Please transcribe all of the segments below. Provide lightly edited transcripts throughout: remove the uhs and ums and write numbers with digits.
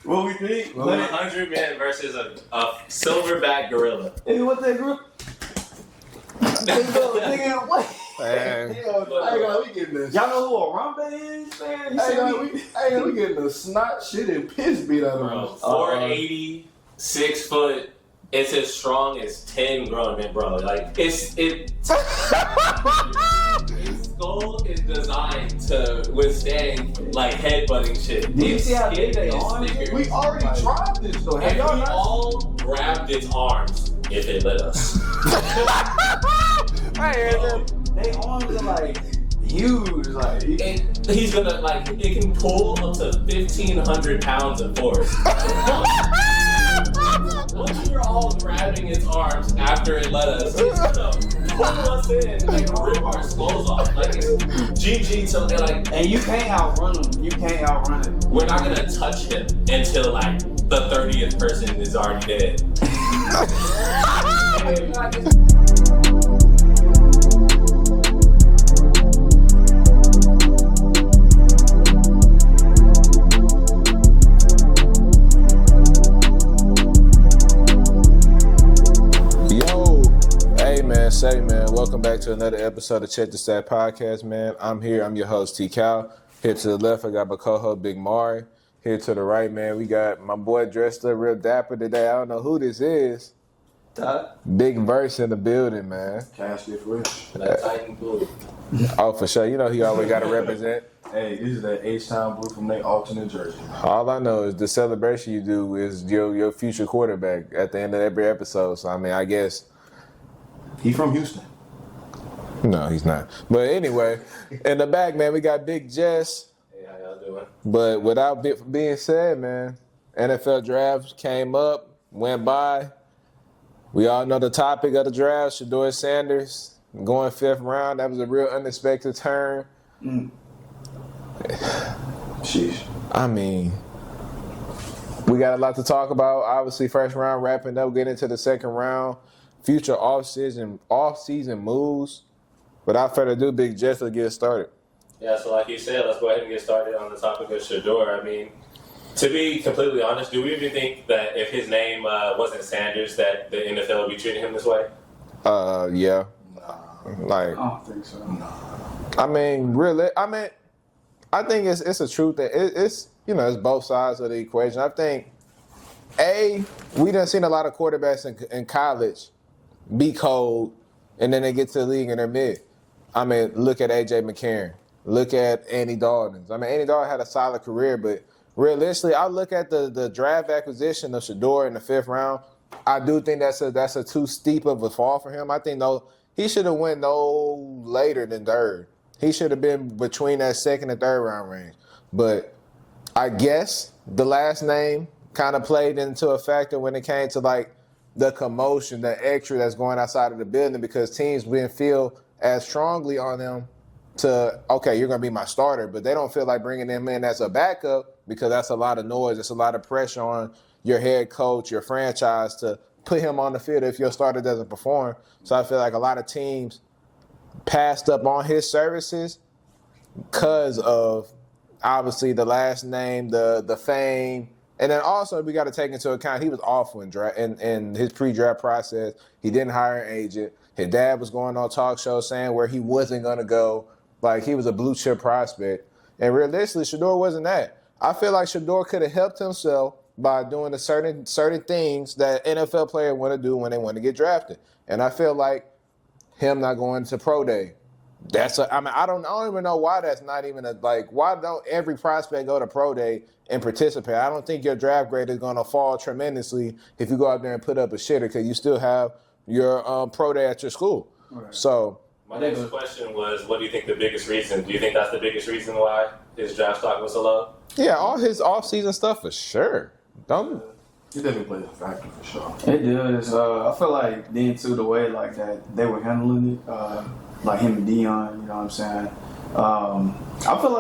What we think? 100 men versus a silverback gorilla. Hey, what that group? Nigga, what? Man. We getting this. Y'all know who Arambe is, man? We getting the snot shit and piss beat out of us. 480, 6 foot. It's as strong as 10 grown men, bro. Like, its skull is designed to withstand, like, headbutting shit. Did you see how big they are? We already tried this, though. Have y'all all grabbed its arms if it let us? They arms are, like, huge. Like, he's gonna, like, it can pull up to 1,500 pounds of force. Once we're all grabbing its arms after it let us, it's gonna pull us in and rip our skulls off. Like, it's GG to, like... And you can't outrun him. You can't outrun it. We're not gonna touch him until, like, the 30th person is already dead. Say, man, welcome back to another episode of Check the Stat Podcast, man. I'm here. I'm your host, T. Cal. Here to the left, I got my co-host, Big Mari. Here to the right, man, we got my boy dressed up real dapper today. I don't know who this is. Big Versea in the building, man. Casket fresh. That Titan blue. Oh, for sure. You know he always got to represent. Hey, this is that H-Town blue from their alternate jersey. All I know is the celebration you do is your future quarterback at the end of every episode. So, I mean, I guess... He from Houston. No, he's not. But anyway, in the back, man, we got Big Jess. Hey, how y'all doing? But without being said, man, NFL drafts came up, went by. We all know the topic of the draft, Shedeur Sanders going 5th round. That was a real unexpected turn. Sheesh. I mean, we got a lot to talk about. Obviously, first round wrapping up, getting into the second round. Future off-season moves. Without further ado, Big Jess, let's get started. Yeah, so like you said, let's go ahead and get started on the topic of Shedeur. I mean, to be completely honest, do we even think that if his name wasn't Sanders, that the NFL would be treating him this way? Yeah. I don't think so. No. I mean, really. I think it's a truth that it's it's both sides of the equation. I think we done seen a lot of quarterbacks in college be cold, and then they get to the league and they're mid. I mean, look at A.J. McCarron. Look at Andy Dalton. I mean, Andy Dalton had a solid career, but realistically, I look at the draft acquisition of Shedeur in the 5th round. I do think that's a too steep of a fall for him. I think he should have went no later than 3rd. He should have been between that 2nd and 3rd round range. But I guess the last name kind of played into a factor when it came to like the commotion, the extra that's going outside of the building because teams didn't feel as strongly on them to, okay, you're going to be my starter, but they don't feel like bringing them in as a backup because that's a lot of noise. It's a lot of pressure on your head coach, your franchise to put him on the field if your starter doesn't perform. So I feel like a lot of teams passed up on his services because of obviously the last name, the fame. And then also we got to take into account he was awful in his pre-draft process. He didn't hire an agent. His dad was going on talk shows saying where he wasn't going to go. Like he was a blue chip prospect. And realistically, Shedeur wasn't that. I feel like Shedeur could have helped himself by doing the certain things that NFL players want to do when they want to get drafted. And I feel like him not going to pro day. I don't even know why that's not even why don't every prospect go to pro day and participate? I don't think your draft grade is going to fall tremendously if you go out there and put up a shitter because you still have your pro day at your school. Right. So my next question was, what do you think the biggest reason? Do you think that's the biggest reason why his draft stock was so low? Yeah, all his off-season stuff for sure. Don't It definitely plays a factor for sure. It does. I feel like then too the way like that they were handling it, like him and Dion. You know what I'm saying? I feel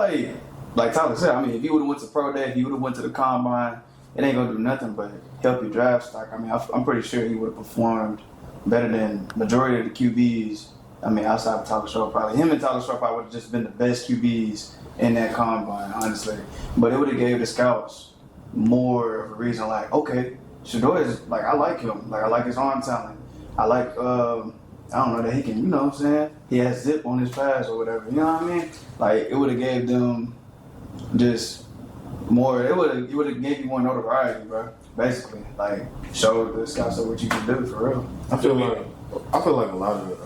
like Tyler said. I mean, if he would have went to pro day, if he would have went to the combine, it ain't gonna do nothing but help your draft stock. I mean, I'm pretty sure he would have performed better than majority of the QBs. I mean, outside of Tyler Stroh, probably him and Tyler Stroh probably would have just been the best QBs in that combine, honestly. But it would have gave the scouts more of a reason. Like, okay, Shedeur is like, I like him. Like, I like his arm talent. I like, I don't know, that he can, you know what I'm saying? He has zip on his pass or whatever. You know what I mean? Like, it would have gave them just more. It would have gave you more notoriety, bro. Basically, like, show the scouts what you can do for real. I feel like a lot of,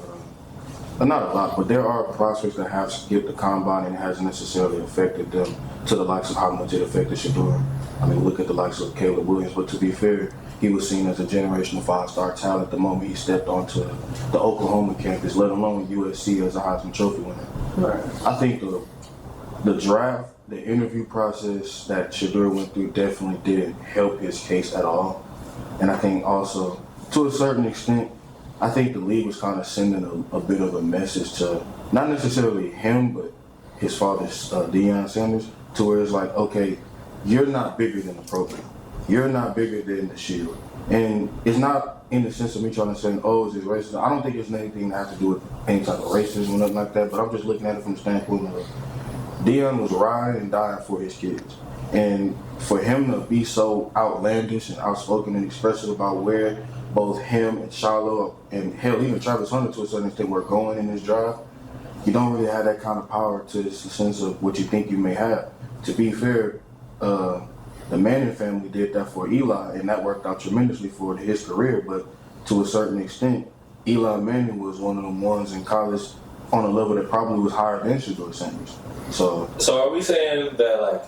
not a lot, but there are prospects that have skipped the combine and it hasn't necessarily affected them to the likes of how much it affected Shedeur. I mean, look at the likes of Caleb Williams, but to be fair, he was seen as a generational five-star talent the moment he stepped onto the Oklahoma campus, let alone USC as a Heisman Trophy winner. Right. I think the draft, the interview process that Shedeur went through definitely didn't help his case at all. And I think also, to a certain extent, I think the league was kind of sending a bit of a message to not necessarily him, but his father, Deion Sanders, to where it's like, okay, you're not bigger than the program. You're not bigger than the shield. And it's not in the sense of me trying to say, oh, is this racism? I don't think it's anything that has to do with any type of racism or nothing like that, but I'm just looking at it from the standpoint of Deion was riding and dying for his kids. And for him to be so outlandish and outspoken and expressive about where both him and Shiloh and hell, even Travis Hunter to a certain extent were going in this drive, you don't really have that kind of power to the sense of what you think you may have. To be fair, the Manning family did that for Eli, and that worked out tremendously for his career. But to a certain extent, Eli Manning was one of them ones in college on a level that probably was higher than Shedeur Sanders. So are we saying that like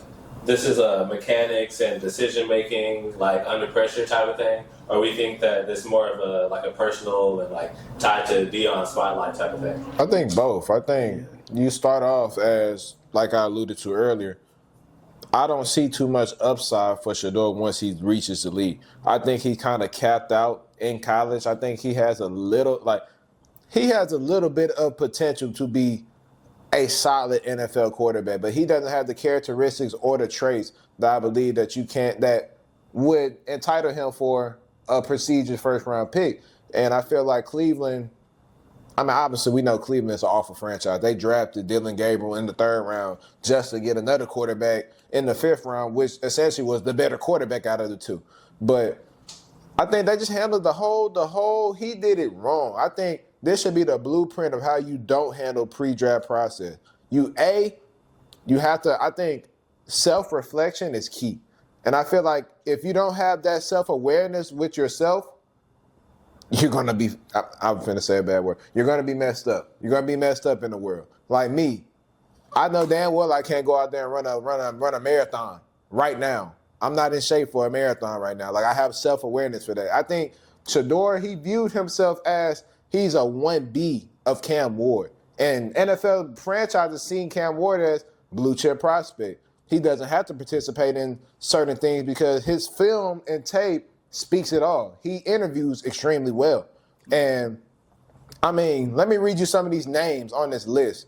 this is a mechanics and decision making, like under pressure type of thing, or we think that this is more of a personal and like tied to Deion's spotlight type of thing? I think both. I think you start off as, like I alluded to earlier, I don't see too much upside for Shedeur once he reaches the league. I think he kind of capped out in college. I think he has a little bit of potential to be a solid NFL quarterback, but he doesn't have the characteristics or the traits that I believe that would entitle him for a prestigious first-round pick. And I feel like Cleveland, I mean, obviously we know Cleveland is an awful franchise. They drafted Dylan Gabriel in the 3rd round just to get another quarterback in the 5th round, which essentially was the better quarterback out of the two. But I think they just handled the whole, he did it wrong. I think this should be the blueprint of how you don't handle pre-draft process. You have to, I think self-reflection is key. And I feel like if you don't have that self-awareness with yourself, you're going to be, I'm finna say a bad word, you're going to be messed up. You're going to be messed up in the world. Like me, I know damn well I can't go out there and run a marathon right now. I'm not in shape for a marathon right now. Like, I have self-awareness for that. I think Shedeur, he viewed himself as he's a 1B of Cam Ward. And NFL franchises seen Cam Ward as blue chip prospect. He doesn't have to participate in certain things because his film and tape speaks it all. He interviews extremely well. And, I mean, let me read you some of these names on this list.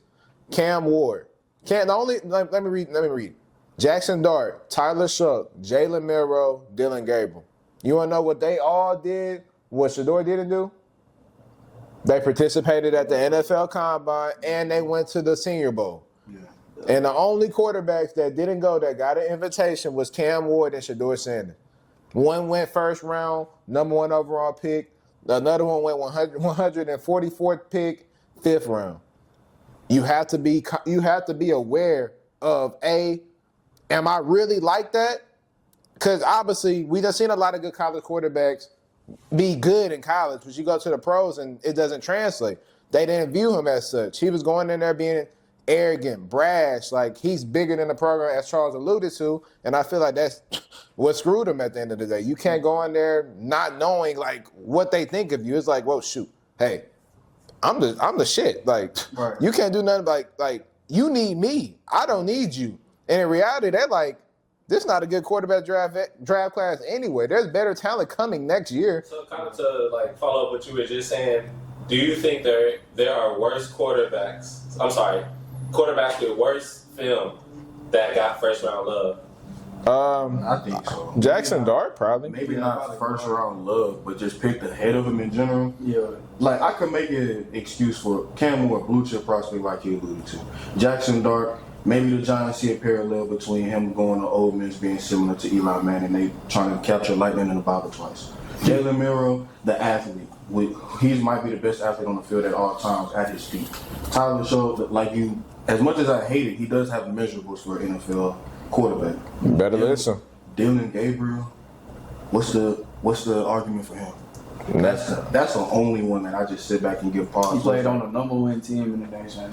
Cam Ward. Let me read. Jackson Dart, Tyler Shough, Jalen Milroe, Dylan Gabriel. You want to know what they all did, what Shedeur didn't do? They participated at the NFL Combine, and they went to the Senior Bowl. Yeah. And the only quarterbacks that didn't go that got an invitation was Cam Ward and Shedeur Sanders. One went 1st round, number 1 overall pick. Another one went 144th pick, 5th round. You have to be aware of, am I really like that? Because obviously we just seen a lot of good college quarterbacks be good in college, but you go to the pros and it doesn't translate. They didn't view him as such. He was going in there being arrogant, brash, like he's bigger than the program, as Charles alluded to, and I feel like that's what screwed him at the end of the day. You can't go in there not knowing like what they think of you. It's like, well, shoot, hey, I'm the shit. Like, right. You can't do nothing. Like you need me. I don't need you. And in reality, they're like, this is not a good quarterback draft class anyway. There's better talent coming next year. So kind of to like follow up what you were just saying, do you think there are worse quarterbacks? I'm sorry, quarterbacks with worse film that got 1st round love? I think so. Jackson Dart, probably. Maybe not 1st round love, but just picked ahead of him in general. Yeah. Like, I could make an excuse for Cam Ward, blue chip prospect like he alluded to. Jackson Dart, maybe the Giants see a parallel between him going to Ole Miss being similar to Eli Manning. They trying to capture lightning in the bottle twice. Jalen Miro, the athlete. He might be the best athlete on the field at all times at his feet. Tyler showed that, like you, as much as I hate it, he does have measurables for an NFL quarterback. Better listen. Dylan Gabriel, what's the argument for him? That's the only one that I just sit back and give pause. He played on the number one team in the nation.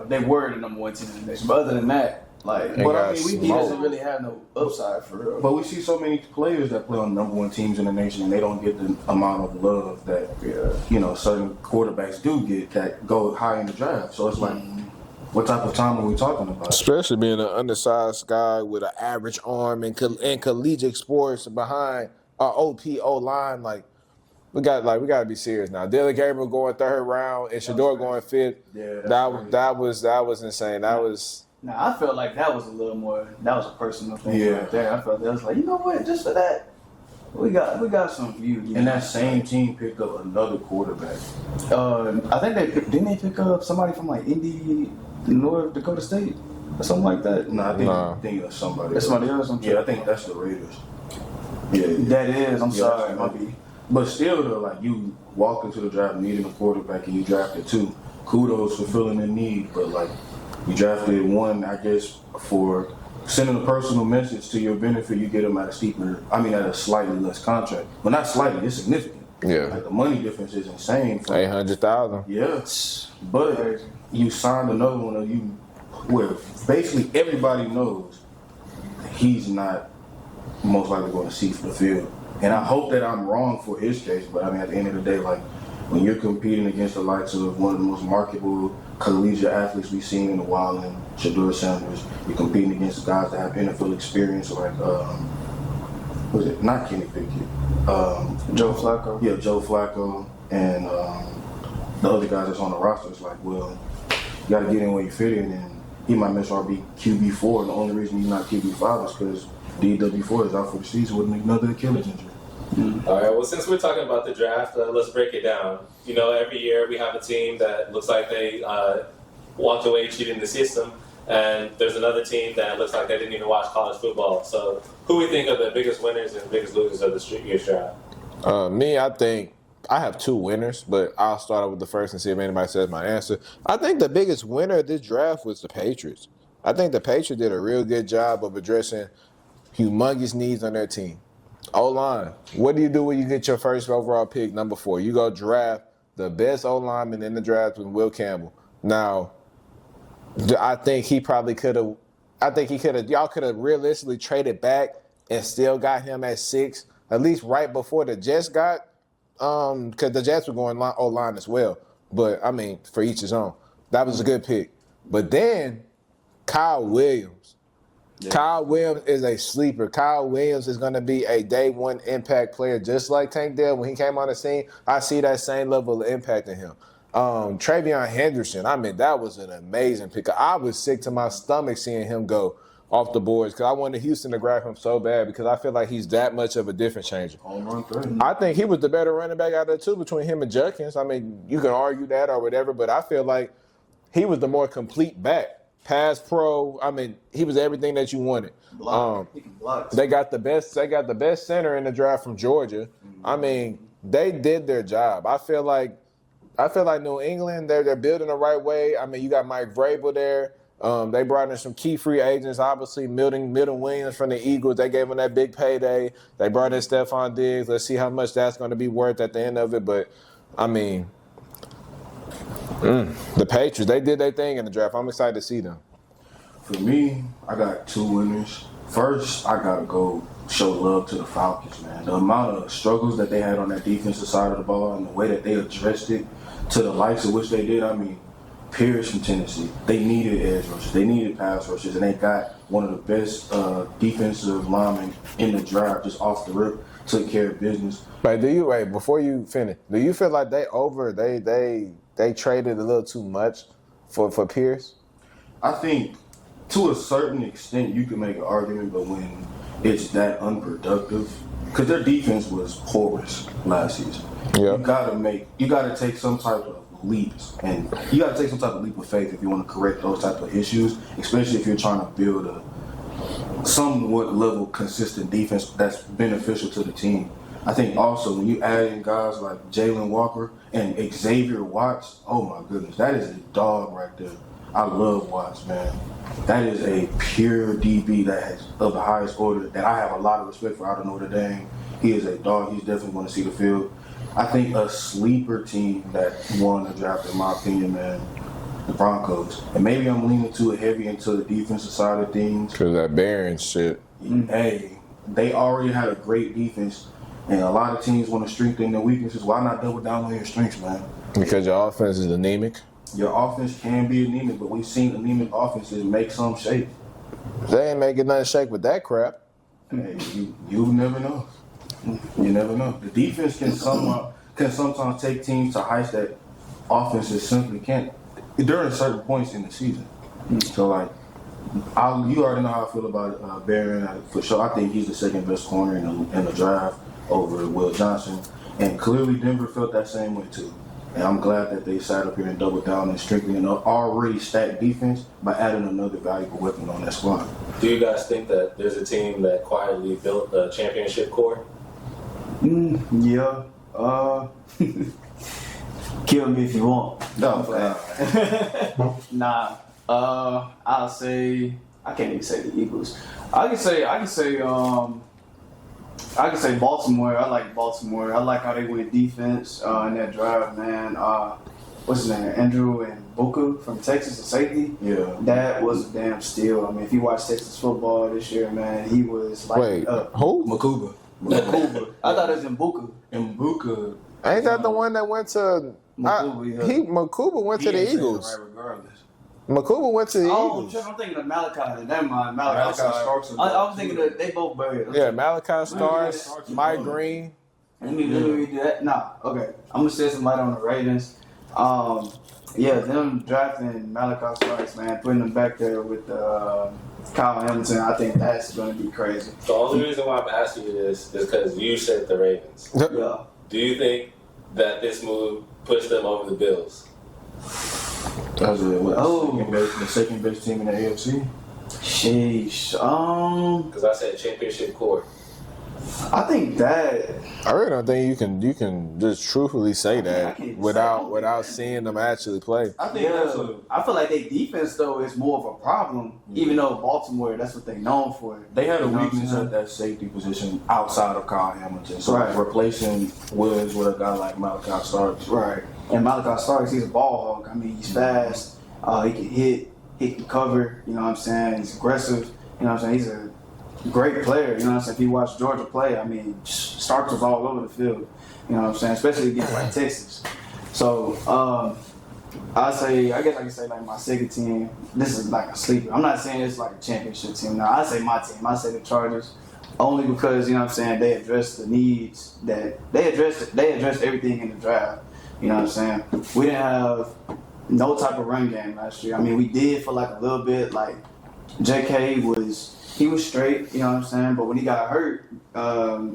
They were the number one team in the nation. But other than that, like, He but I mean, he got doesn't really have no upside for real. But we see so many players that play on number one teams in the nation, and they don't get the amount of love that certain quarterbacks do get that go high in the draft. So it's like, what type of time are we talking about? Especially being an undersized guy with an average arm in collegiate sports behind our OPO line, like. We got to be serious now. Dylan Gabriel going third round and Shedeur going fifth. Yeah, that was insane. That was. Now I felt like that was a little more. That was a personal thing Yeah. right there. I felt that was like, you know what? Just for that, we got some views. And that same team picked up another quarterback. I think didn't they pick up somebody from like Indy, North Dakota State, or something like that? No, I think it's somebody. It's somebody else. Yeah, I think that's the Raiders. Yeah, That is. I'm sorry, that's might be. But still, though, like you walk into the draft needing a quarterback and you drafted two. Kudos for filling the need, but like you drafted one, I guess, for sending a personal message to your benefit. You get them at a slightly less contract, but not slightly. It's significant. Yeah. Like the money difference is insane. $800,000. Yes, but you signed another one of you, where basically everybody knows he's not most likely going to see the field. And I hope that I'm wrong for his case, but I mean, at the end of the day, like, when you're competing against the likes of one of the most marketable collegiate athletes we've seen in a while, in Shedeur Sanders, you're competing against guys that have NFL experience, like, what is it? Not Kenny Pickett. Joe Flacco. Yeah, Joe Flacco, and the other guys that's on the roster. It's like, well, you got to get in where you fit in, and he might miss or be QB4, and the only reason he's not QB5 is because DW4 is out for the season with another Achilles injury. All right, well, since we're talking about the draft, let's break it down. You know, every year we have a team that looks like they walked away cheating the system, and there's another team that looks like they didn't even watch college football. So who we think are the biggest winners and biggest losers of the year's draft? Me, I think I have two winners, but I'll start out with the first and see if anybody says my answer. I think the biggest winner of this draft was the Patriots. I think the Patriots did a real good job of addressing humongous needs on their team. O-line. What do you do when you get your first overall pick, number 4? You go draft the best O-lineman in the draft with Will Campbell. Now, I think he probably could have. Y'all could have realistically traded back and still got him at 6, at least right before the Jets got, because the Jets were going O-line as well. But I mean, for each his own. That was a good pick. But then Kyle Williams. Yeah. Kyle Williams is a sleeper. Kyle Williams is going to be a day one impact player, just like Tank Dell. When he came on the scene, I see that same level of impact in him. Travion Henderson, I mean, that was an amazing pick. I was sick to my stomach seeing him go off the boards because I wanted Houston to grab him so bad because I feel like he's that much of a difference changer. I think he was the better running back out of the two between him and Judkins. I mean, you can argue that or whatever, but I feel like he was the more complete back. Pass pro, I mean, he was everything that you wanted. They got the best center in the draft from Georgia. I mean, they did their job. I feel like New England, they're building the right way. I mean, you got Mike Vrabel there. They brought in some key free agents, obviously Milton Williams from the Eagles. They gave him that big payday. They brought in Stephon Diggs. Let's see how much that's going to be worth at the end of it. But, I mean, the Patriots, they did their thing in the draft. I'm excited to see them. For me, I got two winners. First, I got to go show love to the Falcons, man. The amount of struggles that they had on that defensive side of the ball and the way that they addressed it to the likes of which they did. I mean, Pierce from Tennessee, they needed edge rushers. They needed pass rushers, and they got one of the best defensive linemen in the draft just off the rip, took care of business. But before you finish, do you feel like they traded a little too much for Pierce? I think to a certain extent you can make an argument, but when it's that unproductive, because their defense was porous last season. Yeah. You gotta take some type of leaps, and you got to take some type of leap of faith if you want to correct those type of issues, especially if you're trying to build a somewhat level consistent defense that's beneficial to the team. I think also when you add in guys like Jalen Walker and Xavier Watts, oh my goodness, that is a dog right there. I love Watts, man. That is a pure DB that has of the highest order that I have a lot of respect for out of Notre Dame. He is a dog. He's definitely going to see the field. I think a sleeper team that won the draft, in my opinion, man, the Broncos. And maybe I'm leaning too heavy into the defensive side of things. Because that Barron shit. Hey, they already had a great defense, and a lot of teams want to strengthen their weaknesses. Why not double down on your strengths, man? Because your offense is anemic. Your offense can be anemic, but we've seen anemic offenses make some shape. They ain't making nothing shake with that crap. Hey, you never know. You never know. The defense can sometimes take teams to heights that offenses simply can't during certain points in the season. So, like, you already know how I feel about Barron. For sure, I think he's the second best corner in the draft over Will Johnson. And clearly Denver felt that same way, too. And I'm glad that they sat up here and doubled down and strengthened an already stacked defense by adding another valuable weapon on that squad. Do you guys think that there's a team that quietly built a championship core? Yeah. Kill me if you want. No, Nah. I'll say I can't even say the Eagles. I can say Baltimore. I like Baltimore. I like how they went defense in that drive, man. What's his name? Andrew and Buka from Texas, a safety. Yeah. That was a damn steal. I mean, if you watch Texas football this year, man, he was like Who? Makuba. I thought it was in Buka. And Buka. Ain't that the one that went to... Makuba went to the Eagles. Right, regardless. Makuba went to the Oh, Eagles. I'm thinking of Malachi. Never mind. Malachi Starks. I was thinking that they both buried. Yeah, Malachi Starks, Mike Green. Let me do that. Nah, okay. I'm gonna shed some light on the Ravens. Yeah, them drafting Malachi Starks, man, putting them back there with Kyle Hamilton. I think that's gonna be crazy. The only reason why I'm asking you this is because you said the Ravens. Yeah. Do you think that this move pushed them over the Bills? That was the second best team in the AFC. Sheesh. Because I said championship core. I think that. I really don't think you can just truthfully say I that can't even without seeing them actually play. I think that's I feel like their defense though is more of a problem, even though Baltimore, that's what they're known for. they had a You know what I'm weakness saying? at that safety position outside of Kyle Hamilton. So Right. replacing Williams with a guy like Malachi Starks. Right. And Malachi Starks, he's a ball hog. I mean, he's fast. He can hit. He can cover. You know what I'm saying? He's aggressive. You know what I'm saying? He's a great player. You know what I'm saying? If you watch Georgia play, I mean, Starks was all over the field. You know what I'm saying? Especially against like Texas. So, I guess I can say like my second team. This is like a sleeper. I'm not saying it's like a championship team. No, I say my team. I say the Chargers. Only because, you know what I'm saying, they addressed the needs that they addressed everything in the draft. You know what I'm saying? We didn't have no type of run game last year. I mean, we did for like a little bit. Like JK was straight, you know what I'm saying? But when he got hurt,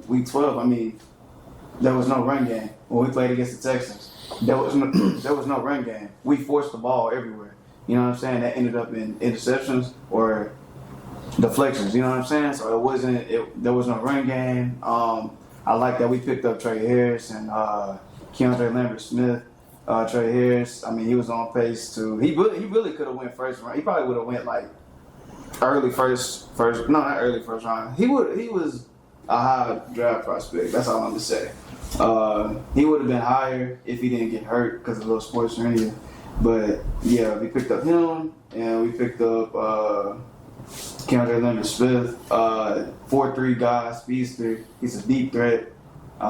week 12, I mean, there was no run game. When we played against the Texans, there was no run game. We forced the ball everywhere. You know what I'm saying? That ended up in interceptions or deflections. You know what I'm saying? So there was no run game. I like that we picked up Trey Harris and Keandre Lambert-Smith. Trey Harris, I mean, he was on pace to. He really could have went first round. He probably would have went like early first. No, not early first round. He was a high draft prospect. That's all I'm gonna say. He would have been higher if he didn't get hurt because of a little sports hernia. But yeah, we picked up him and we picked up Keandre Lambert-Smith, 4'3" guy, speedster. He's a deep threat.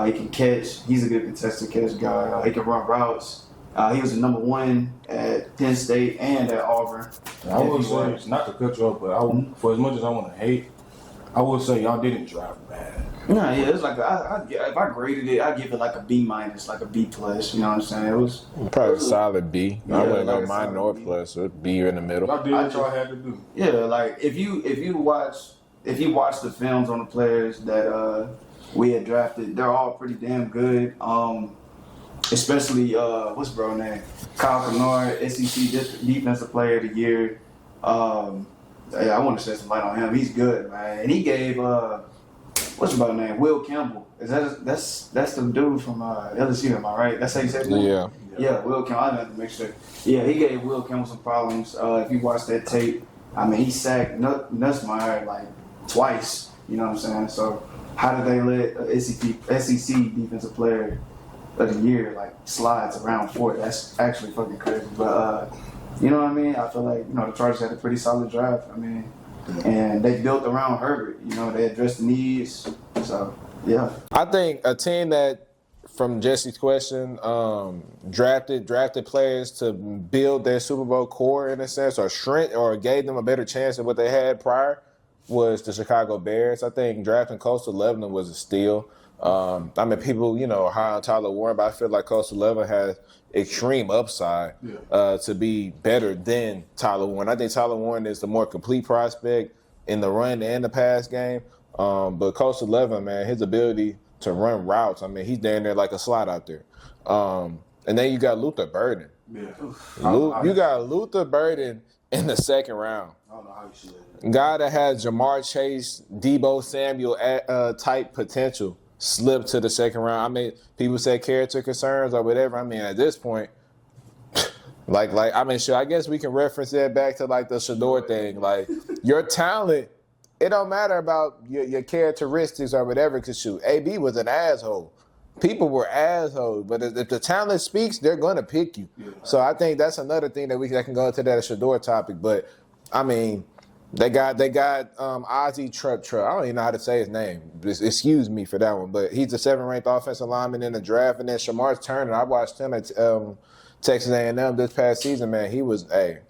He can catch. He's a good contested catch guy. He can run routes. He was the number one at Penn State and at Auburn. I would say, not to cut you off, but for as much as I want to hate, I would say y'all didn't draft bad. Yeah, it's like if I graded it, I'd give it like a B minus, like a B plus. You know what I'm saying? It was Probably a solid B. Yeah, I wouldn't like go a mine solid nor B. plus. So B in the middle. Y'all did what y'all had to do. yeah, like if you watch the films on the players that we had drafted, they're all pretty damn good. especially what's bro name? Kyle Kennard, SEC Defensive Player of the Year. Yeah, I want to shed some light on him. He's good, man. And he gave what's bro name? Will Campbell. That's the dude from LSU, am I right? That's how you say his name? Yeah. Yeah, Will Campbell. I have to make sure. Yeah, he gave Will Campbell some problems. If you watch that tape, I mean, he sacked Nussmeier like twice. You know what I'm saying? So how did they let SEC Defensive Player of the Year like slides around fourth? That's actually fucking crazy. But you know what I mean? I feel like the Chargers had a pretty solid draft. I mean, and they built around Herbert. They addressed the needs. So yeah, I think a team that, from Jesse's question, drafted players to build their Super Bowl core in a sense, or shrink, or gave them a better chance than what they had prior, was the Chicago Bears. I think drafting Coastal Lebanon was a steal. I mean, people, are high on Tyler Warren, but I feel like Coastal Lebanon has extreme upside to be better than Tyler Warren. I think Tyler Warren is the more complete prospect in the run and the pass game. But Coastal Lebanon, man, his ability to run routes, I mean, he's down there like a slot out there. And then you got Luther Burden. Yeah. You got Luther Burden in the second round. I don't know how you see that. Guy that has Jamar Chase, Debo Samuel type potential slipped to the second round. I mean, people say character concerns or whatever. I mean, at this point, I guess we can reference that back to like the Shedeur thing. Like, your talent, it don't matter about your characteristics or whatever. Because shoot, AB was an asshole. People were assholes, but if the talent speaks, they're gonna pick you. Yeah. So I think that's another thing that can go into that Shedeur topic. But I mean, they got Ozzie Trupp. I don't even know how to say his name. Excuse me for that one. But he's a 7th-ranked offensive lineman in the draft. And then Shamar Turner, I watched him at Texas A&M this past season. Man, he was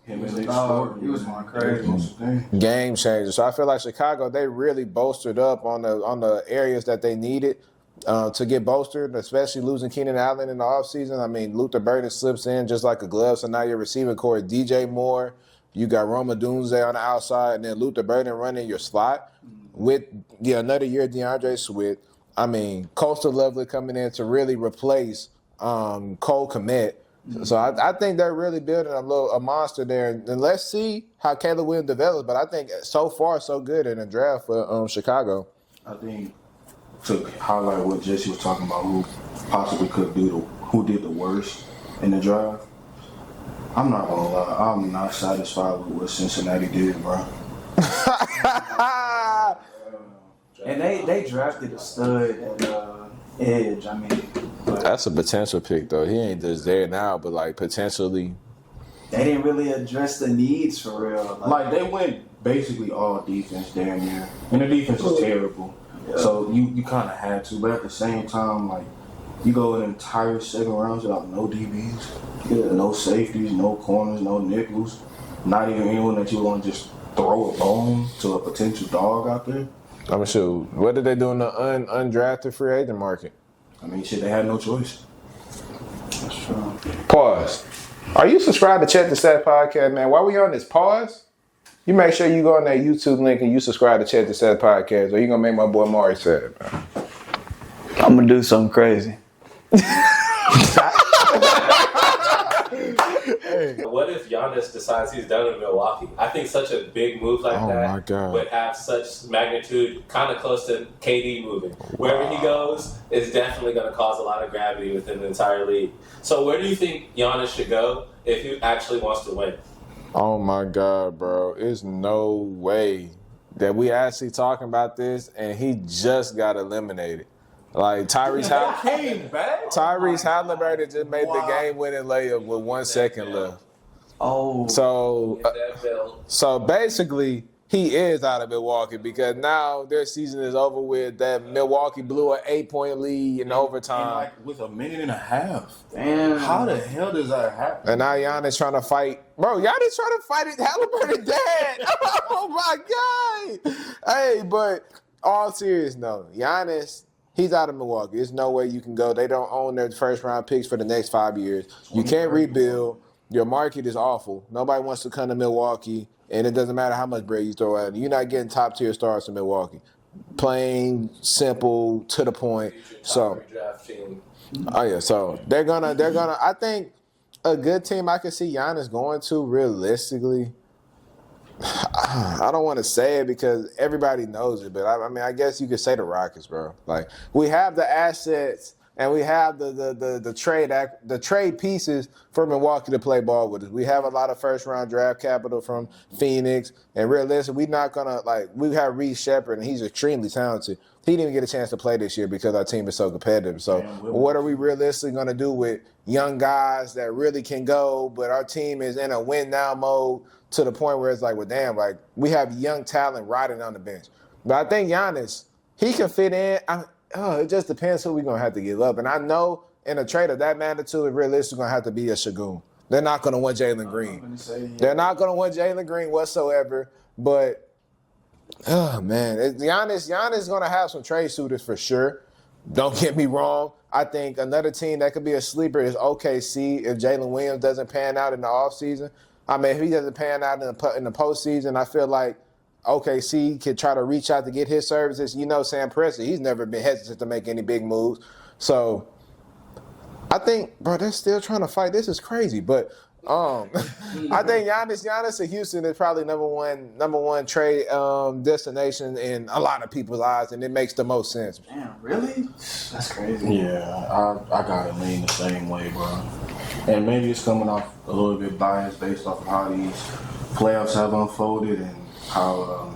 he was going crazy. Game changer. So I feel like Chicago, they really bolstered up on the areas that they needed to get bolstered, especially losing Keenan Allen in the offseason. I mean, Luther Burden slips in just like a glove. So now your receiving core is DJ Moore. You got Roma Dunze on the outside, and then Luther Burden running your slot with another year DeAndre Swift. I mean, Coastal Lovely coming in to really replace Cole Kmet. So I think they're really building a monster there. And let's see how Caleb Williams develops. But I think so far so good in the draft for Chicago. I think to highlight what Jesse was talking about, who possibly who did the worst in the draft. I'm not gonna lie, I'm not satisfied with what Cincinnati did, bro. And they drafted a stud at edge. I mean, that's a potential pick though. He ain't just there now, but like potentially. They didn't really address the needs for real. Like they went basically all defense damn near, and the defense was terrible. Yeah. So you kind of had to, but at the same time, like you go an entire second round without no DBs, no safeties, no corners, no nickels, not even anyone that you want to just throw a bone to a potential dog out there. I'm sure. What did they do in the undrafted free agent market? I mean, shit, they had no choice. That's true. Pause. Are you subscribed to Check the Stats podcast, man? While we on this pause, you make sure you go on that YouTube link and you subscribe to Check the Stats podcast, or you gonna make my boy Omari sad, man. I'm gonna do something crazy. What if Giannis decides he's done in Milwaukee? I think such a big move like that would have such magnitude, kind of close to KD moving. Wherever he goes, it's definitely going to cause a lot of gravity within the entire league. So where do you think Giannis should go if he actually wants to win? Oh my God, bro. There's no way that we actually talking about this and he just got eliminated. Like Tyrese Halliburton just made the game-winning layup with 1 second left. Oh. So basically, he is out of Milwaukee because now their season is over with. That Milwaukee blew an 8-point lead in overtime. And like with a minute and a half. Damn. How the hell does that happen? And now Giannis trying to fight. Bro, Giannis trying to fight it. Halliburton dead. Oh my God. Hey, but all serious note, Giannis, he's out of Milwaukee. There's no way you can go. They don't own their first-round picks for the next 5 years. You can't rebuild. Your market is awful. Nobody wants to come to Milwaukee, and it doesn't matter how much bread you throw at them. You're not getting top-tier stars in Milwaukee. plain, simple, to the point. So, Draft team. oh yeah, so they're gonna. I think a good team I can see Giannis going to realistically. I don't want to say it because everybody knows it, but I mean, I guess you could say the Rockets, bro. Like we have the assets and we have the trade pieces for Milwaukee to play ball with us. We have a lot of first round draft capital from Phoenix, and realistically, we're not gonna we have Reed Shepherd, and he's extremely talented. He didn't even get a chance to play this year because our team is so competitive. So, what are we realistically gonna do with young guys that really can go, but our team is in a win now mode to the point where it's like, well, damn, like we have young talent riding on the bench. But I think Giannis, he can fit in. It just depends who we're going to have to give up. And I know in a trade of that magnitude, realistically going to have to be a Şengün. They're not going to want Jalen Green. They're not going to want Jalen Green whatsoever. But, oh, man, Giannis is going to have some trade suitors for sure. Don't get me wrong. I think another team that could be a sleeper is OKC if Jalen Williams doesn't pan out in the offseason. I mean, if he doesn't pan out in the postseason, I feel like OKC could try to reach out to get his services. You know, Sam Presti, he's never been hesitant to make any big moves. So I think, bro, they're still trying to fight. This is crazy. But I think Giannis to Houston is probably number one trade destination in a lot of people's eyes, and it makes the most sense. Damn, really? That's crazy. Yeah, I gotta lean the same way, bro. And maybe it's coming off a little bit biased based off of how these playoffs have unfolded and how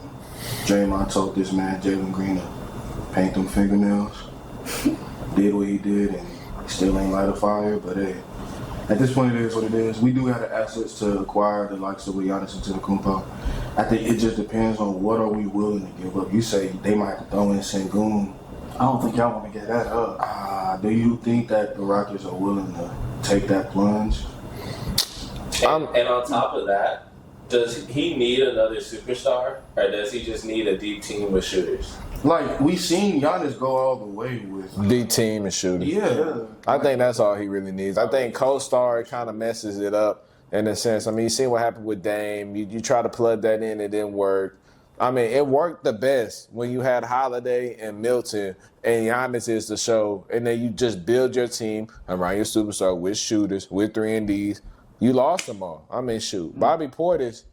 Draymond told this man, Jalen Green, to paint them fingernails. Did what he did and still ain't light a fire. But hey, at this point it is what it is. We do have the assets to acquire the likes of Giannis Antetokounmpo. I think it just depends on what are we willing to give up. You say they might have to throw in Şengün. I don't think y'all want to get that up. Do you think that the Rockets are willing to take that plunge? And on top of that, does he need another superstar, or does he just need a deep team with shooters? Like, we seen Giannis go all the way with D team and shooting. Yeah. I think that's all he really needs. I think co-star kind of messes it up in a sense. I mean, you see what happened with Dame. You try to plug that in, it didn't work. I mean, it worked the best when you had Holiday and Milton, and Giannis is the show. And then you just build your team around your superstar with shooters, with 3-and-Ds. You lost them all. I mean, shoot. Bobby Portis,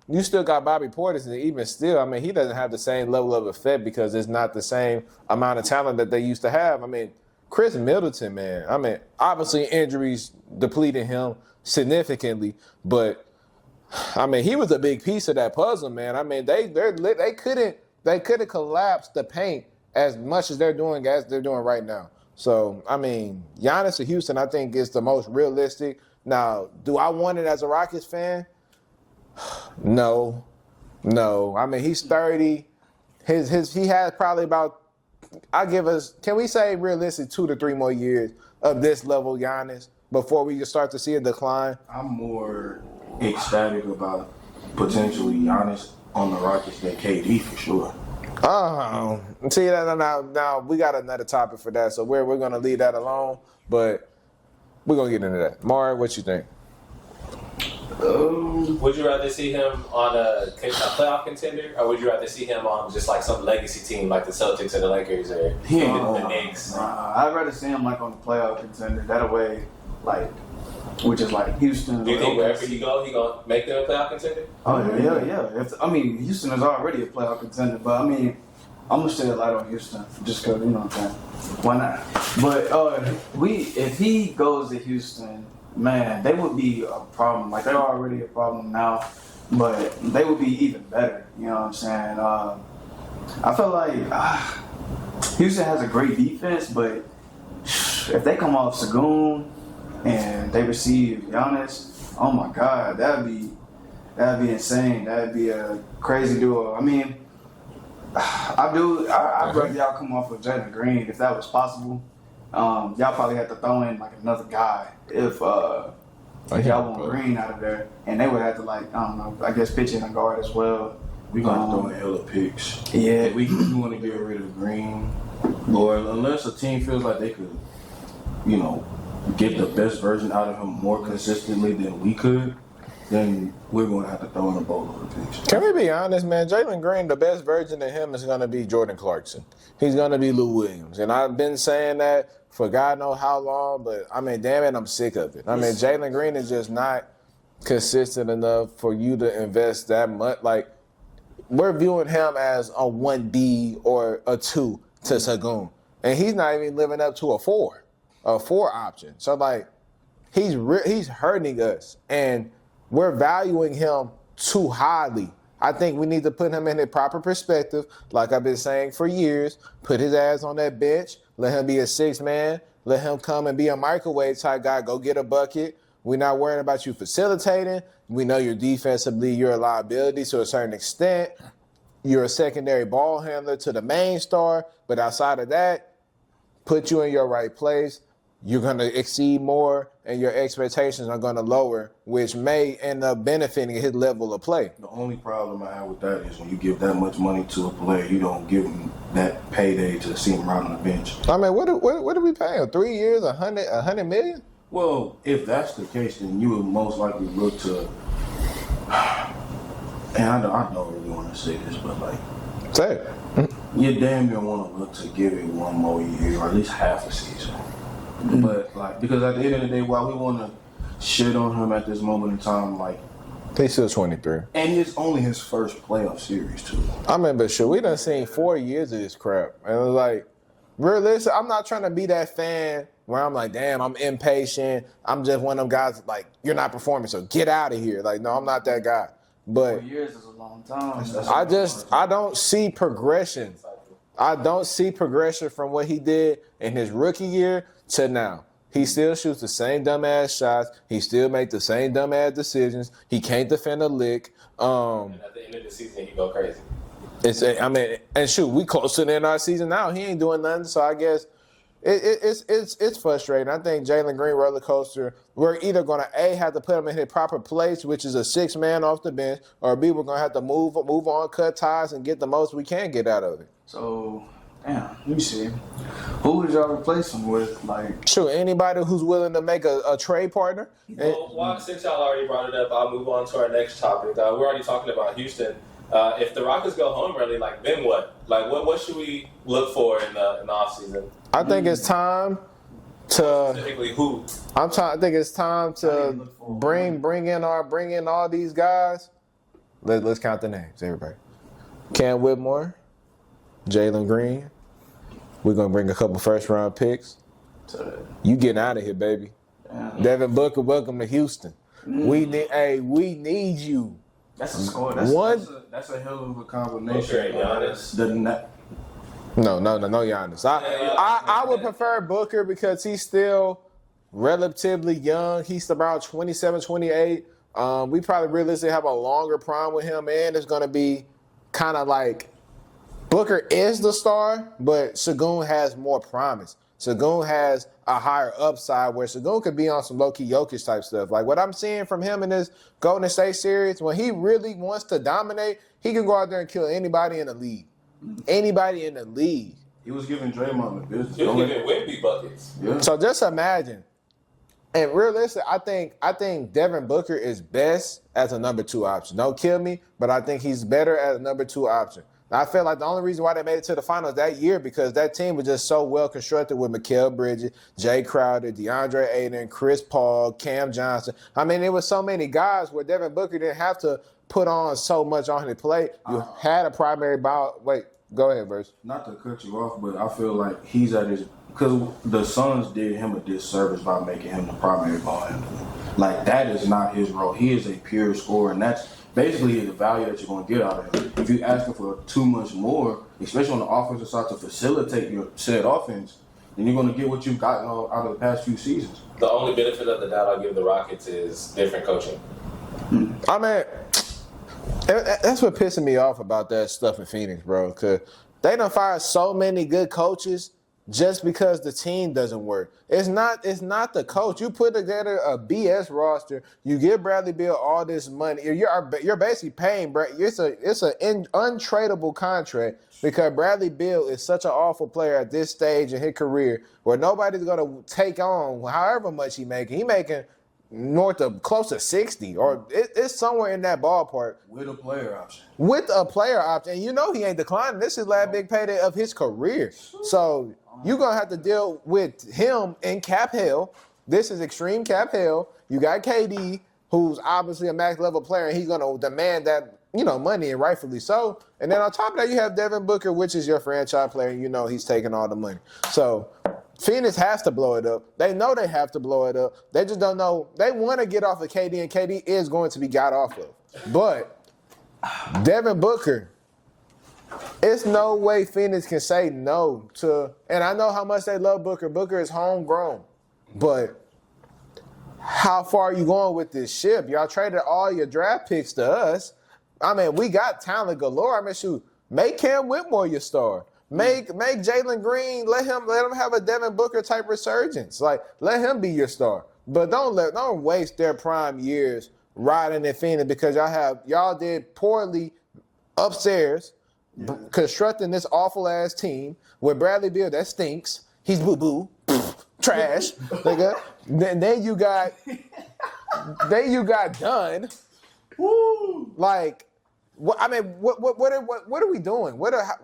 you still got Bobby Portis, and even still, I mean, he doesn't have the same level of effect because it's not the same amount of talent that they used to have. I mean, Chris Middleton, man. I mean, obviously injuries depleted him significantly, but I mean, he was a big piece of that puzzle, man. I mean, they couldn't collapse the paint as much as they're doing right now. So, I mean, Giannis to Houston, I think is the most realistic. Now, do I want it as a Rockets fan? No. I mean, he's 30. He has probably about, can we say realistic 2 to 3 more years of this level Giannis before we can start to see a decline? I'm more ecstatic about potentially Giannis on the Rockets than KD for sure. See, now we got another topic for that, so we're going to leave that alone, but we're going to get into that. Mari, what you think? Would you rather see him on a playoff contender, or would you rather see him on just like some legacy team like the Celtics or the Lakers or the Knicks? I'd rather see him like on the playoff contender. That way, like, which is like Houston. Do you think wherever he go, he gonna make them a playoff contender? Oh yeah. Houston is already a playoff contender, but I mean, I'm gonna stay a light on Houston just because, you know what I'm saying. Why not? But if he goes to Houston, man, they would be a problem. Like, they're already a problem now, but they would be even better. You know what I'm saying? I feel like Houston has a great defense, but if they come off Şengün and they receive Giannis, oh my God, that'd be insane. That'd be a crazy duo. I mean, I'd rather y'all come off with Jalen Green if that was possible. Y'all probably have to throw in like another guy if y'all want Green out of there, and they would have to, like, I don't know, I guess pitch in a guard as well. We gonna throw in hella picks. Yeah, if we want to get rid of Green, or unless a team feels like they could, you know, get the best version out of him more consistently than we could, then we're going to have to throw in a boatload of picks. Can we be honest, man? Jalen Green, the best version of him is going to be Jordan Clarkson. He's going to be Lou Williams. And I've been saying that for God knows how long, but, I mean, damn it, I'm sick of it. I mean, Jalen Green is just not consistent enough for you to invest that much. Like, we're viewing him as a 1B or a 2 to Sagoon. And he's not even living up to a 4 option. So, like, he's hurting us. And we're valuing him too highly. I think we need to put him in a proper perspective, like I've been saying for years. Put his ass on that bench. Let him be a 6-man. Let him come and be a microwave type guy. Go get a bucket. We're not worrying about you facilitating. We know you're defensively, you're a liability to a certain extent. You're a secondary ball handler to the main star. But outside of that, put you in your right place. You're going to exceed more, and your expectations are going to lower, which may end up benefiting his level of play. The only problem I have with that is when you give that much money to a player, you don't give him that payday to see him right on the bench. I mean, what do we pay him? 3 years, $100 million? Well, if that's the case, then you would most likely look to. And I don't really want to say this, but like, say it. You damn near want to look to give it one more year, or at least half a season. But like, because at the end of the day, while we want to shit on him at this moment in time, like, he's still 23, and it's only his first playoff series too. I mean, but sure, we done seen 4 years of this crap, and it's like, realistic. I'm not trying to be that fan where I'm like, damn, I'm impatient. I'm just one of them guys like, you're not performing, so get out of here. Like, no, I'm not that guy. But 4 years is a long time. I don't see progression. I don't see progression from what he did in his rookie year to now. He still shoots the same dumbass shots. He still makes the same dumbass decisions. He can't defend a lick. And at the end of the season, he go crazy. And shoot, we closer than our season now. He ain't doing nothing, so I guess it's frustrating. I think Jalen Green roller coaster. We're either gonna have to put him in his proper place, which is a 6-man off the bench, or B, we're gonna have to move on, cut ties, and get the most we can get out of it. So, damn, let me see. Who would y'all replace him with? Like, sure, anybody who's willing to make a trade partner. Well, since y'all already brought it up, I'll move on to our next topic. We're already talking about Houston. If the Rockets go home early, like, then what? Like, what should we look for in the offseason? I think it's time to. Specifically, who? I think it's time to bring in all these guys. Let's count the names, everybody. Cam Whitmore, Jalen Green. We're gonna bring a couple first-round picks. You getting out of here, baby. Damn. Devin Booker, welcome to Houston. We need you. That's a score. That's a hell of a combination. Giannis. No, Giannis. I would prefer Booker because he's still relatively young. He's about 27, 28. We probably realistically have a longer prime with him, and it's going to be kind of like Booker is the star, but Sagoon has more promise. Sagoon has a higher upside where Sagoon could be on some low-key Jokic type stuff. Like what I'm seeing from him in this Golden State series, when he really wants to dominate, he can go out there and kill anybody in the league. Anybody in the league. He was giving Draymond the business. He was giving Wemby buckets. Yeah. So just imagine. And realistically, I think Devin Booker is best as a number 2 option. Don't kill me, but I think he's better as a number 2 option. I feel like the only reason why they made it to the finals that year because that team was just so well constructed with Mikal Bridges, Jay Crowder, DeAndre Ayton, Chris Paul, Cam Johnson. I mean, there was so many guys where Devin Booker didn't have to put on so much on his plate. You had a primary ball. Wait, go ahead, Verse. Not to cut you off, but I feel like he's at his because the Suns did him a disservice by making him the primary ball handler. Like that is not his role. He is a pure scorer, and that's basically the value that you're going to get out of him. If you ask him for too much more, especially on the offensive side to facilitate your said offense, then you're going to get what you've gotten out of the past few seasons. The only benefit of the doubt I'll give the Rockets is different coaching. I mean, that's what pissing me off about that stuff in Phoenix, bro. Because they done fired so many good coaches just because the team doesn't work. It's not the coach. You put together a BS roster. You give Bradley Beal all this money. You're basically paying Brad. It's an untradeable contract because Bradley Beal is such an awful player at this stage in his career where nobody's gonna take on however much he's making. He's making north of close to 60, or it's somewhere in that ballpark. With a player option. With a player option. And you know he ain't declining. This is last big payday of his career. So you're going to have to deal with him in cap hell. This is extreme cap hell. You got KD, who's obviously a max level player, and he's going to demand that, money, and rightfully so. And then on top of that, you have Devin Booker, which is your franchise player, and you know he's taking all the money. So Phoenix has to blow it up. They know they have to blow it up. They just don't know. They want to get off of KD, and KD is going to be got off of. But Devin Booker, it's no way Phoenix can say no to, and I know how much they love Booker. Booker is homegrown. But how far are you going with this ship? Y'all traded all your draft picks to us. I mean, we got talent galore. I mean, shoot, make Cam Whitmore your star. Make Jalen Green, let him have a Devin Booker type resurgence. Like, let him be your star. But don't waste their prime years riding in Phoenix because y'all did poorly upstairs constructing this awful ass team with Bradley Beal that stinks. He's boo-boo. Trash, nigga. Then you got done. Woo! Like, what are we doing?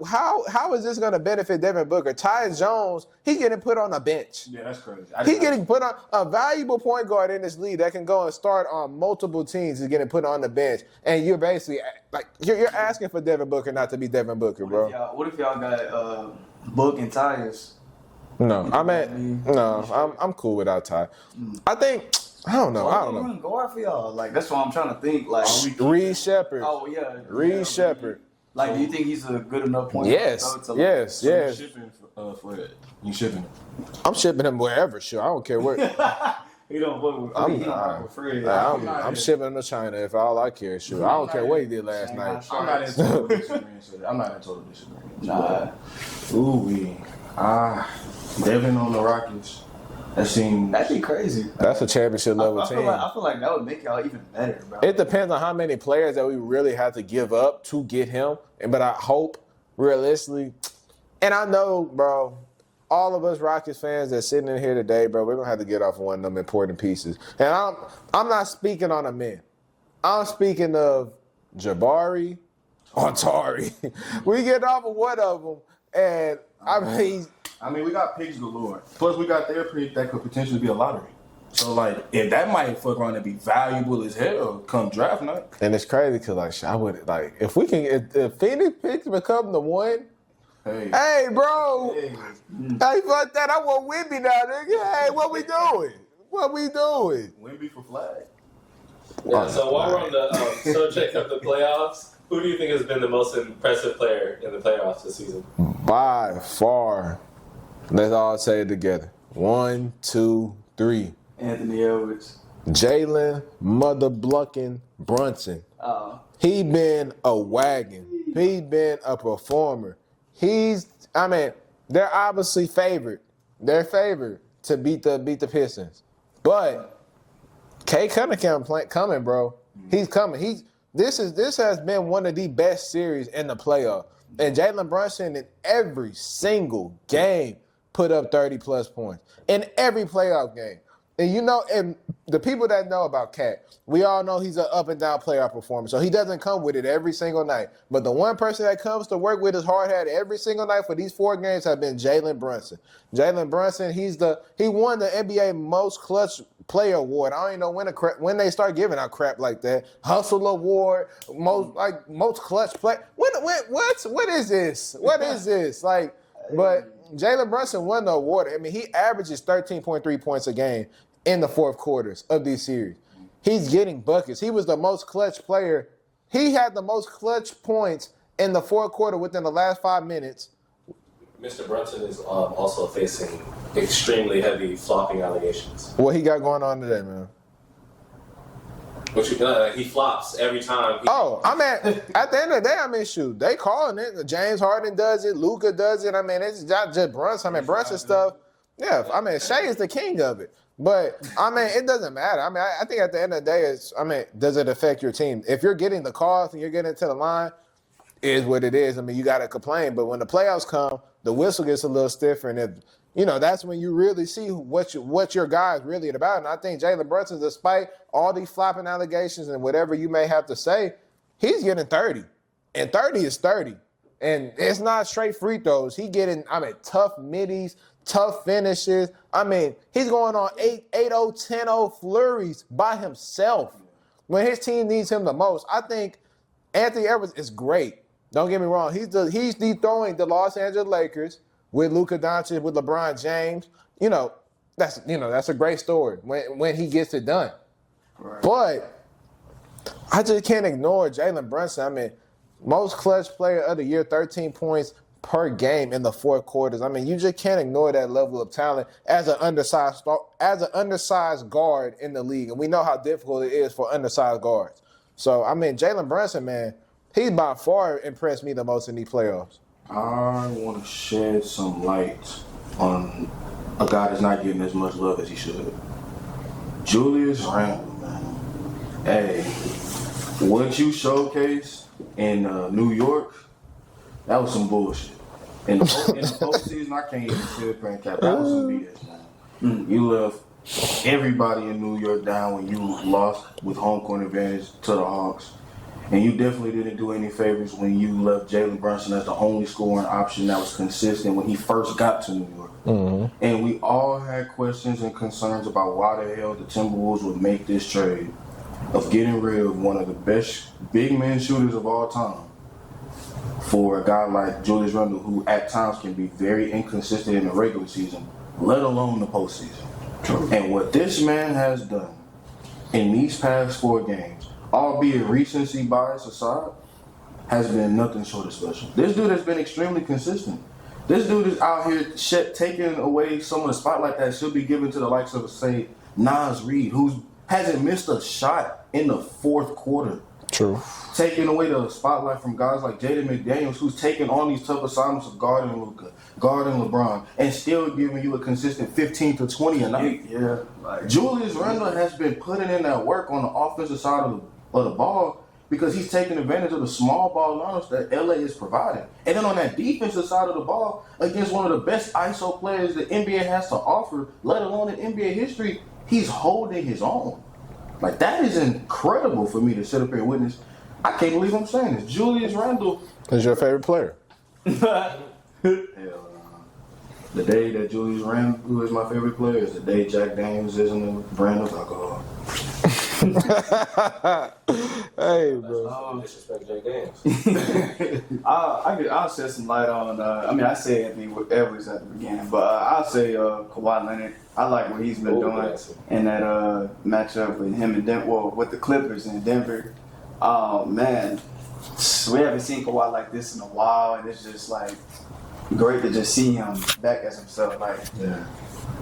How is this going to benefit Devin Booker? Tyus Jones, he's getting put on a bench. Yeah, that's crazy. He's getting put on a valuable point guard in this league that can go and start on multiple teams. Is getting put on the bench, and you're basically like you're asking for Devin Booker not to be Devin Booker, bro. What if y'all got Book and Tyus? No, I'm cool without Ty. I don't know. Run guard for y'all. Like, that's what I'm trying to think. Like Reed Shepard. Oh yeah, Reed Shepard. Like, do you think he's a good enough point? Yes. So you're shipping Fred. You shipping him? I'm shipping him wherever. Sure, I don't care where. He don't fuck with. I'm Fred. I'm shipping him to China if all I care. Sure, I don't care what he did last night. I'm not in total disagreement. Nah. Ooh, Devin on the Rockets. That'd be crazy. That's a championship level team. I feel like that would make y'all even better, bro. It depends on how many players that we really have to give up to get him. But I hope, realistically, and I know, bro, all of us Rockets fans that's sitting in here today, bro, we're going to have to get off one of them important pieces. And I'm not speaking on a man. I'm speaking of Jabari or Tari. We get off of one of them, and I mean, we got picks galore. Plus, we got their pick that could potentially be a lottery. So, like, if that might fuck around and be valuable as hell come draft night. And it's crazy because, like, I would, like, if Phoenix picks become the one, hey, bro, hey, fuck that. I want Wemby now, nigga. Hey, what we doing? Wemby for flag. Yeah, so while we're on the subject of the playoffs, who do you think has been the most impressive player in the playoffs this season? By far. Let's all say it together. 1, 2, 3. Anthony Edwards. Jalen mother-blucking Brunson. He been a wagon. He been a performer. They're obviously favored. They're favored to beat the Pistons. But K Cunningham coming, bro. He's coming. This has been one of the best series in the playoff. And Jalen Brunson in every single game put up 30-plus points. In every playoff game. And the people that know about Cat, we all know he's an up-and-down playoff performer. So he doesn't come with it every single night. But the one person that comes to work with his hard hat every single night for these 4 games have been Jalen Brunson. Jalen Brunson, he won the NBA Most Clutch Player Award. I don't even know when they start giving out crap like that. Hustle Award, most clutch play. What is this? What is this? But Jalen Brunson won the award. I mean, he averages 13.3 points a game in the fourth quarters of these series. He's getting buckets. He was the most clutch player. He had the most clutch points in the fourth quarter within the last 5 minutes. Mr. Brunson is also facing extremely heavy flopping allegations. What he got going on today, man? He flops every time. At the end of the day, shoot, they calling it. James Harden does it. Luka does it. It's not just Brunson. Brunson stuff. Yeah, Shea is the king of it. But, it doesn't matter. I think at the end of the day, does it affect your team? If you're getting the calls and you're getting to the line, is what it is. You got to complain. But when the playoffs come, the whistle gets a little stiffer, and that's when you really see what your guy is really about. And I think Jalen Brunson, despite all these flopping allegations and whatever you may have to say, he's getting 30. And 30 is 30. And it's not straight free throws. He getting, tough middies, tough finishes. He's going on 8-0, 10-0 flurries by himself when his team needs him the most. I think Anthony Edwards is great. Don't get me wrong. He's dethrowing the Los Angeles Lakers with Luka Doncic, with LeBron James. That's a great story when he gets it done. Right. But I just can't ignore Jalen Brunson. Most clutch player of the year, 13 points per game in the fourth quarters. You just can't ignore that level of talent as an undersized guard in the league. And we know how difficult it is for undersized guards. So, Jalen Brunson, man, he's by far impressed me the most in these playoffs. I want to shed some light on a guy that's not getting as much love as he should. Julius Randle, man. Hey, what you showcased in New York, that was some bullshit. In the postseason, I can't even sit up and cap. That was some BS, man. You left everybody in New York down when you lost with home court advantage to the Hawks. And you definitely didn't do any favors when you left Jalen Brunson as the only scoring option that was consistent when he first got to New York. Mm-hmm. And we all had questions and concerns about why the hell the Timberwolves would make this trade of getting rid of one of the best big man shooters of all time for a guy like Julius Randle, who at times can be very inconsistent in the regular season, let alone the postseason. True. And what this man has done in these past 4 games, albeit recency bias aside, has been nothing short of special. This dude has been extremely consistent. This dude is out here taking away some of the spotlight that should be given to the likes of, say, Nas Reed, who hasn't missed a shot in the fourth quarter. True. Taking away the spotlight from guys like Jaden McDaniels, who's taking on these tough assignments of guarding Luka, guarding LeBron, and still giving you a consistent 15 to 20 a night. Yeah. Julius Randle has been putting in that work on the offensive side of the ball because he's taking advantage of the small ball lineups that LA is providing. And then on that defensive side of the ball, against one of the best ISO players the NBA has to offer, let alone in NBA history, he's holding his own. Like, that is incredible for me to sit up here and witness. I can't believe I'm saying this. Julius Randle is your favorite player. Hell, the day that Julius Randle is my favorite player is the day Jack Daniels isn't a brand of alcohol. Hey, bro. Disrespect Jack Daniels. I'll shed some light on. I said Anthony Edwards at the beginning, but I'll say Kawhi Leonard. I like what he's been doing in that matchup with him and with the Clippers in Denver. Oh man, we haven't seen Kawhi like this in a while, and it's just like great to just see him back as himself. Like, Yeah.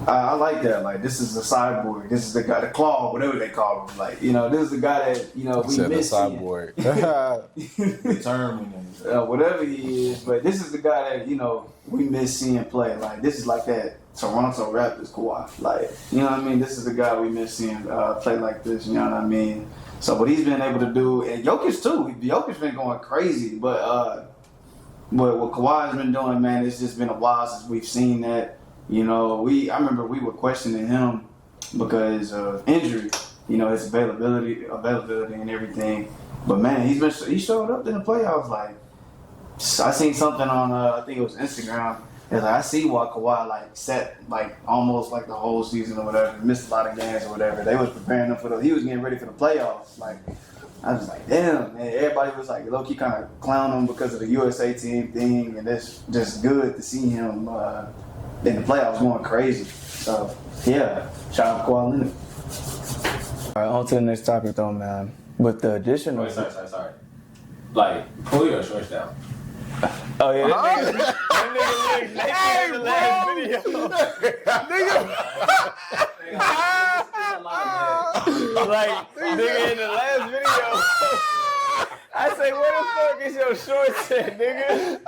I like that. Like, this is the cyborg. This is the guy, the claw, whatever they call him. Like, this is the guy that we miss. Cyborg. Determined. Whatever he is, but this is the guy that we miss seeing play. Like, this is like that Toronto Raptors Kawhi. Like, this is the guy we miss seeing play like this. You know what I mean? So what he's been able to do, and Jokic too. Jokic's been going crazy, but what Kawhi's been doing, man, it's just been a while since we've seen that. I remember we were questioning him because of injury, his availability and everything. But man, he showed up in the playoffs. Like, I seen something on I think it was Instagram. It's like, I see why Kawhi sat almost the whole season or whatever, missed a lot of games or whatever. They was preparing him he was getting ready for the playoffs. Like, I was like, damn, man. Everybody was low key kind of clowning him because of the USA team thing, and it's just good to see him in the playoffs going crazy. So yeah, shout out to Kawhi Leonard. All right, on to the next topic though, man. With the addition of Sorry. Like, pull your shorts down. Oh yeah, that nigga naked in the last video. Nigga in the last video. I say, where the fuck is your shorts at, nigga?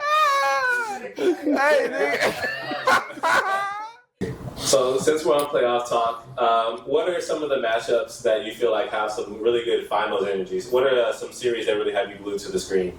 Hey, nigga. So since we're on playoff talk, what are some of the matchups that you feel like have some really good finals energies? What are some series that really have you glued to the screen?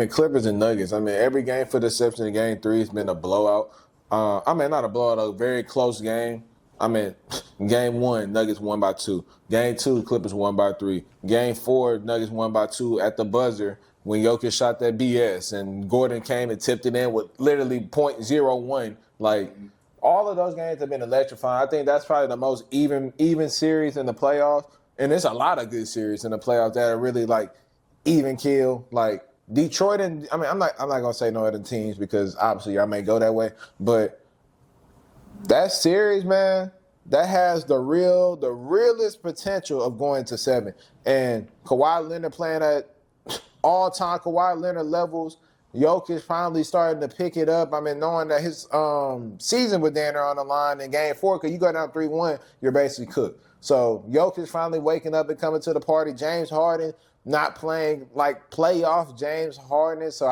Clippers and Nuggets. Every game for the exception of Game 3 has been a blowout. Not a blowout, a very close game. Game 1, Nuggets won by 2. Game 2, Clippers won by 3. Game 4, Nuggets won by 2 at the buzzer when Jokic shot that BS and Gordon came and tipped it in with literally .01. Like, all of those games have been electrifying. I think that's probably the most even series in the playoffs. And there's a lot of good series in the playoffs that are really, like, even kill. Like, Detroit and I'm not gonna say no other teams because obviously I may go that way, but that series, man, that has the realest potential of going to 7. And Kawhi Leonard playing at all-time Kawhi Leonard levels. Jokic finally starting to pick it up. Knowing that his season with Danner on the line in Game 4, because you go down 3-1, you're basically cooked. So Jokic finally waking up and coming to the party. James Harden not playing like playoff James Harden. So,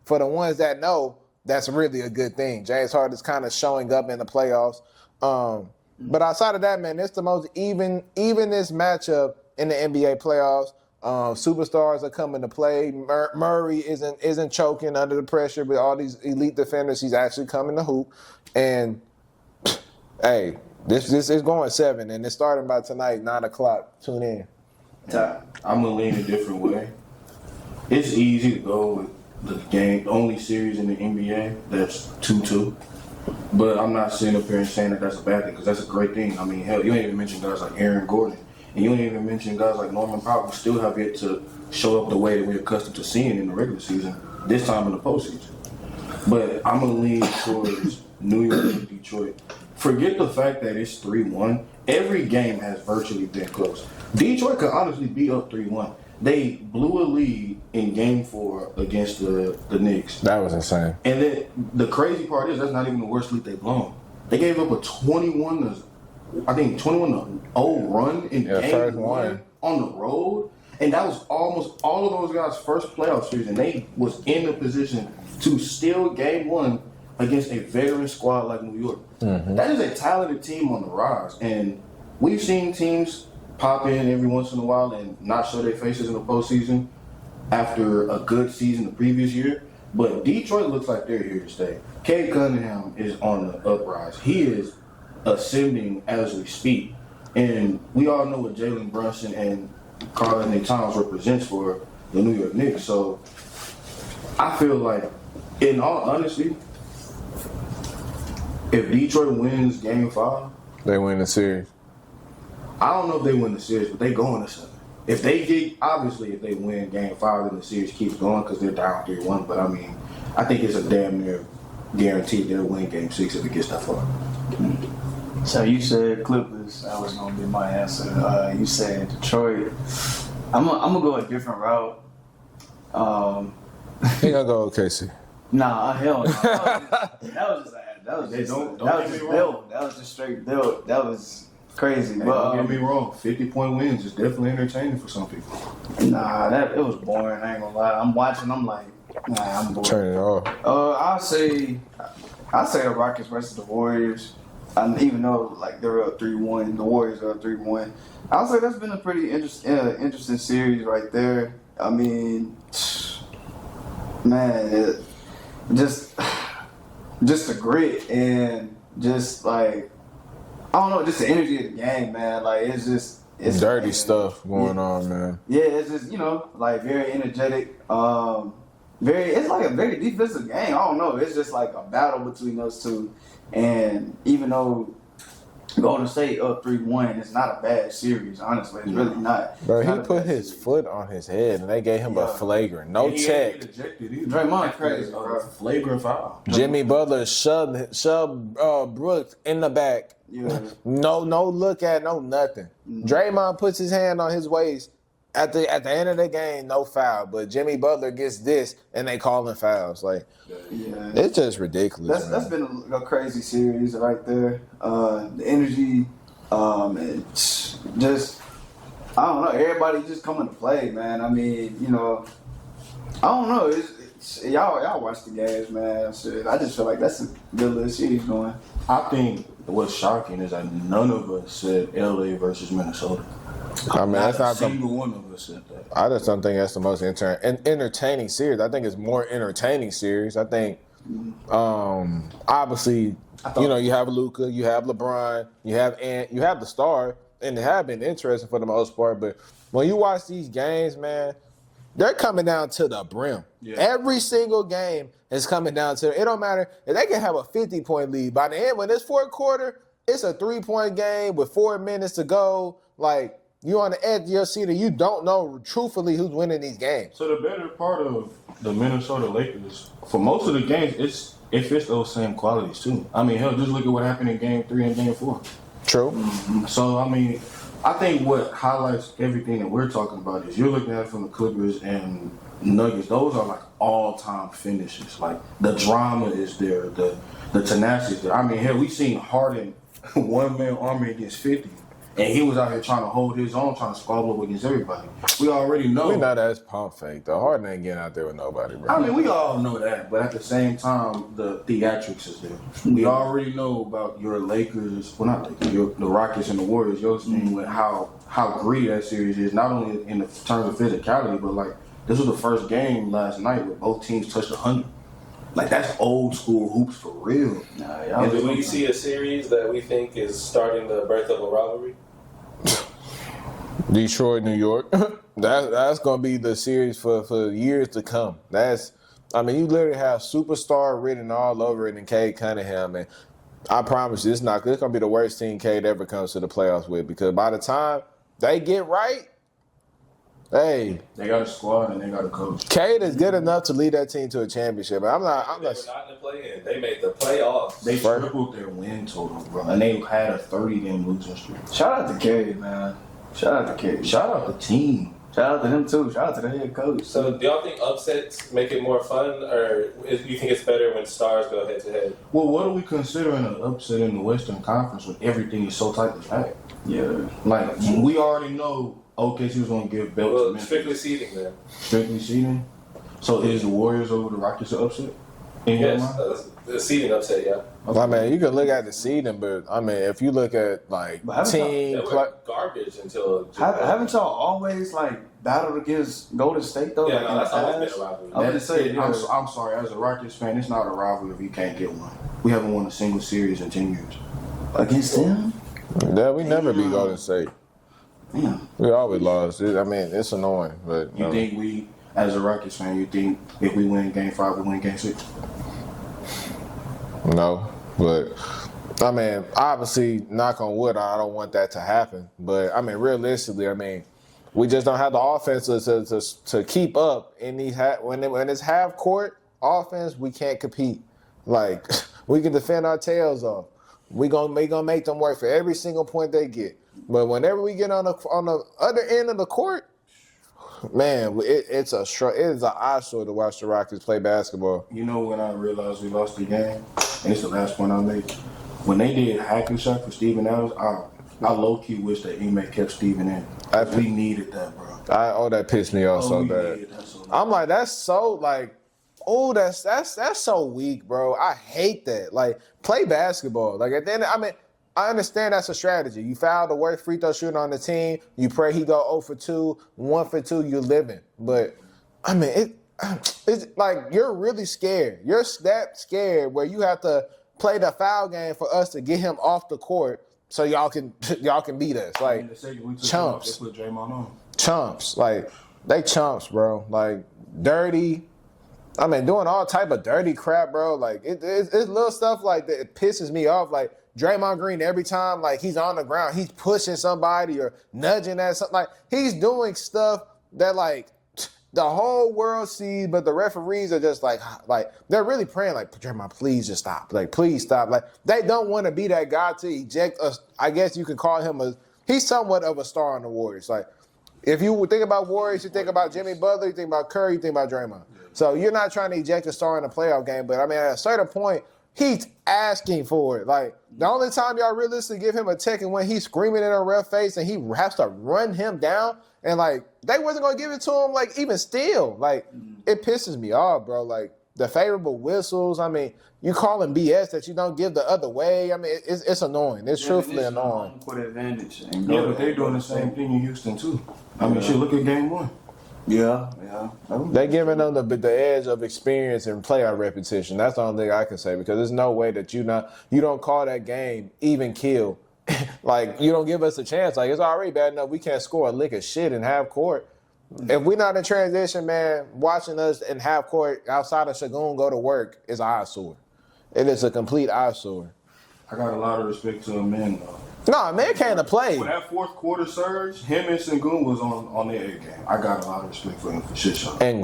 for the ones that know, that's really a good thing. James Harden's kind of showing up in the playoffs. But outside of that, man, it's the most evenest matchup in the NBA playoffs. Superstars are coming to play. Murray isn't choking under the pressure with all these elite defenders. He's actually coming to hoop. And, hey, this is going 7, and it's starting by tonight, 9 o'clock. Tune in. I'm going to lean a different way. It's easy to go with the only series in the NBA that's 2-2. But I'm not sitting up here and saying that that's a bad thing, because that's a great thing. Hell, you ain't even mention guys like Aaron Gordon. And you ain't even mention guys like Norman Powell, who still have yet to show up the way that we're accustomed to seeing in the regular season, this time in the postseason. But I'm going to lean towards New York and Detroit. Forget the fact that it's 3-1. Every game has virtually been close. Detroit could honestly be up 3-1. They blew a lead in Game 4 against the Knicks. That was insane. And then the crazy part is that's not even the worst lead they've blown. They gave up a 21-0 run in Game 1 on the road. And that was almost all of those guys' first playoff series. And they was in the position to steal Game 1 against a veteran squad like New York. Mm-hmm. That is a talented team on the rise. And we've seen teams pop in every once in a while and not show their faces in the postseason after a good season the previous year. But Detroit looks like they're here to stay. Cade Cunningham is on the uprise. He is ascending as we speak. And we all know what Jalen Brunson and Karl-Anthony Towns represents for the New York Knicks. So I feel like, in all honesty, if Detroit wins Game 5, they win the series. I don't know if they win the series, but they going to 7. If they win Game 5, then the series keeps going because they're down 3-1. But I think it's a damn near guaranteed they'll win Game 6 if it gets that far. So you said Clippers. That was gonna be my answer. You said Detroit. I'm gonna go a different route. He gonna go OKC. Nah, hell no. That was just straight. That was crazy. Hey, but don't get me wrong, 50-point wins is definitely entertaining for some people. Nah, it was boring. I ain't gonna lie. I'm watching. I'm like, nah, I'm bored. Turn it off. I'll say the Rockets versus the Warriors. Even though like they're up 3-1, the Warriors are up 3-1. I'll say that's been a pretty interesting series right there. Man, just the grit and just like, I don't know, just the energy of the game, man. Like it's dirty stuff going on, man. Yeah, it's just like very energetic. It's like a very defensive game. I don't know. It's just like a battle between those two. And even though Golden State up 3-1, it's not a bad series, honestly. It's really not. Bro, he put his foot on his head, and they gave him a flagrant. No check. Draymond crazy, bro. Flagrant foul. Jimmy Butler shoved Brooks in the back. Yeah. No look at, no nothing. Draymond puts his hand on his waist. At the end of the game, no foul. But Jimmy Butler gets this, and they calling fouls. Like, it's just ridiculous. That's been a crazy series right there. The energy, it's just, I don't know. Everybody just coming to play, man. I don't know. It's y'all watch the games, man. Shit, I just feel like that's a good little series going. I think what's shocking is that none of us said LA versus Minnesota. I mean, that's not single one of us said that. I just don't think that's the most entertaining series. I think it's more entertaining series. I think, obviously, you have Luka, you have LeBron, you have the star, and they have been interesting for the most part. But when you watch these games, man, they're coming down to the brim. Yeah. Every single game is coming down to it. Don't matter if they can have a 50-point lead by the end. When it's fourth quarter, it's a 3-point game with 4 minutes to go. Like, you on the edge of your seat and you don't know truthfully who's winning these games. So the better part of the Minnesota Lakers, for most of the games, it fits those same qualities too. I mean, hell, just look at what happened in Game 3 and Game 4. True. Mm-hmm. So, I mean, I think what highlights everything that we're talking about is you're looking at it from the Clippers and Nuggets. Those are like all-time finishes. Like, the drama is there, the tenacity is there. I mean, hell, we've seen Harden one-man army against 50. And he was out here trying to hold his own, trying to squabble up against everybody. We already know. We know that's pump fake. The Harden ain't getting out there with nobody, bro. I mean, we all know that. But at the same time, the theatrics is there. We already know about your Lakers, well, not Lakers, the Rockets and the Warriors, your team, with how greedy that series is, not only in the terms of physicality, but, like, this was the first game last night where both teams touched 100. Like, that's old school hoops for real. And do we see a series that we think is starting the birth of a rivalry? Detroit, New York. That's gonna be the series for years to come. You literally have superstar written all over it in Cade Cunningham, and I promise you, it's gonna be the worst team Cade ever comes to the playoffs with, because by the time they get right, hey, they got a squad and they got a coach. Cade is good enough to lead that team to a championship. I'm not. They were not in the play-in. They made the playoffs. They tripled their win total, bro, and they had a 30-game losing streak. Shout out to Cade, man. Shout out to Cade. Shout out the team. Shout out to him too. Shout out to the head coach. So, do y'all think upsets make it more fun, or you think it's better when stars go head to head? Well, what are we considering an upset in the Western Conference when everything is so tightly packed? Yeah, like we already know. OKC was going to give belts. Well, strictly seeding then. Strictly seeding. So is the Warriors over the Rockets an upset? Yes, the seeding upset, yeah. I mean, you can look at the seeding, but I mean, if you look at like team garbage until haven't y'all always like battled against Golden State though? Yeah, like, no, that's always been a rivalry. I was gonna say, I'm sorry, as a Rockets fan, it's not a rivalry if you can't get one. We haven't won a single series in 10 years against them. Yeah, we never beat Golden State. Yeah. We always lost. I mean, it's annoying, but you think we, as a Rockets fan, you think if we win Game 5, we win Game 6? No, but I mean, obviously, knock on wood, I don't want that to happen. But I mean, realistically, I mean, we just don't have the offense to keep up in these when it's half court offense. We can't compete. Like, we can defend our tails off. We gonna make them work for every single point they get. But whenever we get on the other end of the court, man, it is an eyesore to watch the Rockets play basketball. You know when I realized we lost the game, and it's the last point I make. When they did hack and shot for Steven Adams, I low key wish that Ime kept Steven in. We needed that, bro. That pissed me off so bad. I'm like, that's so like, oh, that's so weak, bro. I hate that. Like, play basketball. Like, at the end, I understand that's a strategy. You foul the worst free throw shooter on the team. You pray he go 0 for 2, 1 for 2, you're living. But, I mean, it's like you're really scared. You're that scared where you have to play the foul game for us to get him off the court so y'all can beat us. Like, chumps. They put Draymond on. Chumps. Like, they chumps, bro. Like, dirty. I mean, doing all type of dirty crap, bro. Like, it's little stuff like that. It pisses me off. Like, Draymond Green, every time, like, he's on the ground, he's pushing somebody or nudging at something. Like, he's doing stuff that, like, the whole world sees, but the referees are just like they're really praying, like, Draymond, please just stop. Like, please stop. Like, they don't want to be that guy to eject us. I guess you could call him he's somewhat of a star on the Warriors. Like, if you think about Warriors, you think about Jimmy Butler, you think about Curry, you think about Draymond. So you're not trying to eject a star in a playoff game, but I mean, at a certain point, he's asking for it. Like, the only time y'all realistically give him a check is when he's screaming in a ref face and he has to run him down. And, like, they wasn't going to give it to him, like, even still. Like, it pisses me off, bro. Like, the favorable whistles. I mean, you calling BS that you don't give the other way. I mean, it's annoying. It's truthfully annoying. Home court advantage. Yeah, but they're doing the same thing in Houston too. I mean, shit, look at game 1. Yeah. They're giving them the edge of experience and playoff repetition. That's the only thing I can say, because there's no way that you don't call that game even kill. Like, you don't give us a chance. Like, it's already bad enough we can't score a lick of shit in half court. If we're not in transition, man, watching us in half court outside of Shagun go to work is an eyesore. It is a complete eyesore. I got a lot of respect to him, man, though. No, man came to play. When that fourth quarter surge, him and Sengun was on their A game. I got a lot of respect for him for shit show. And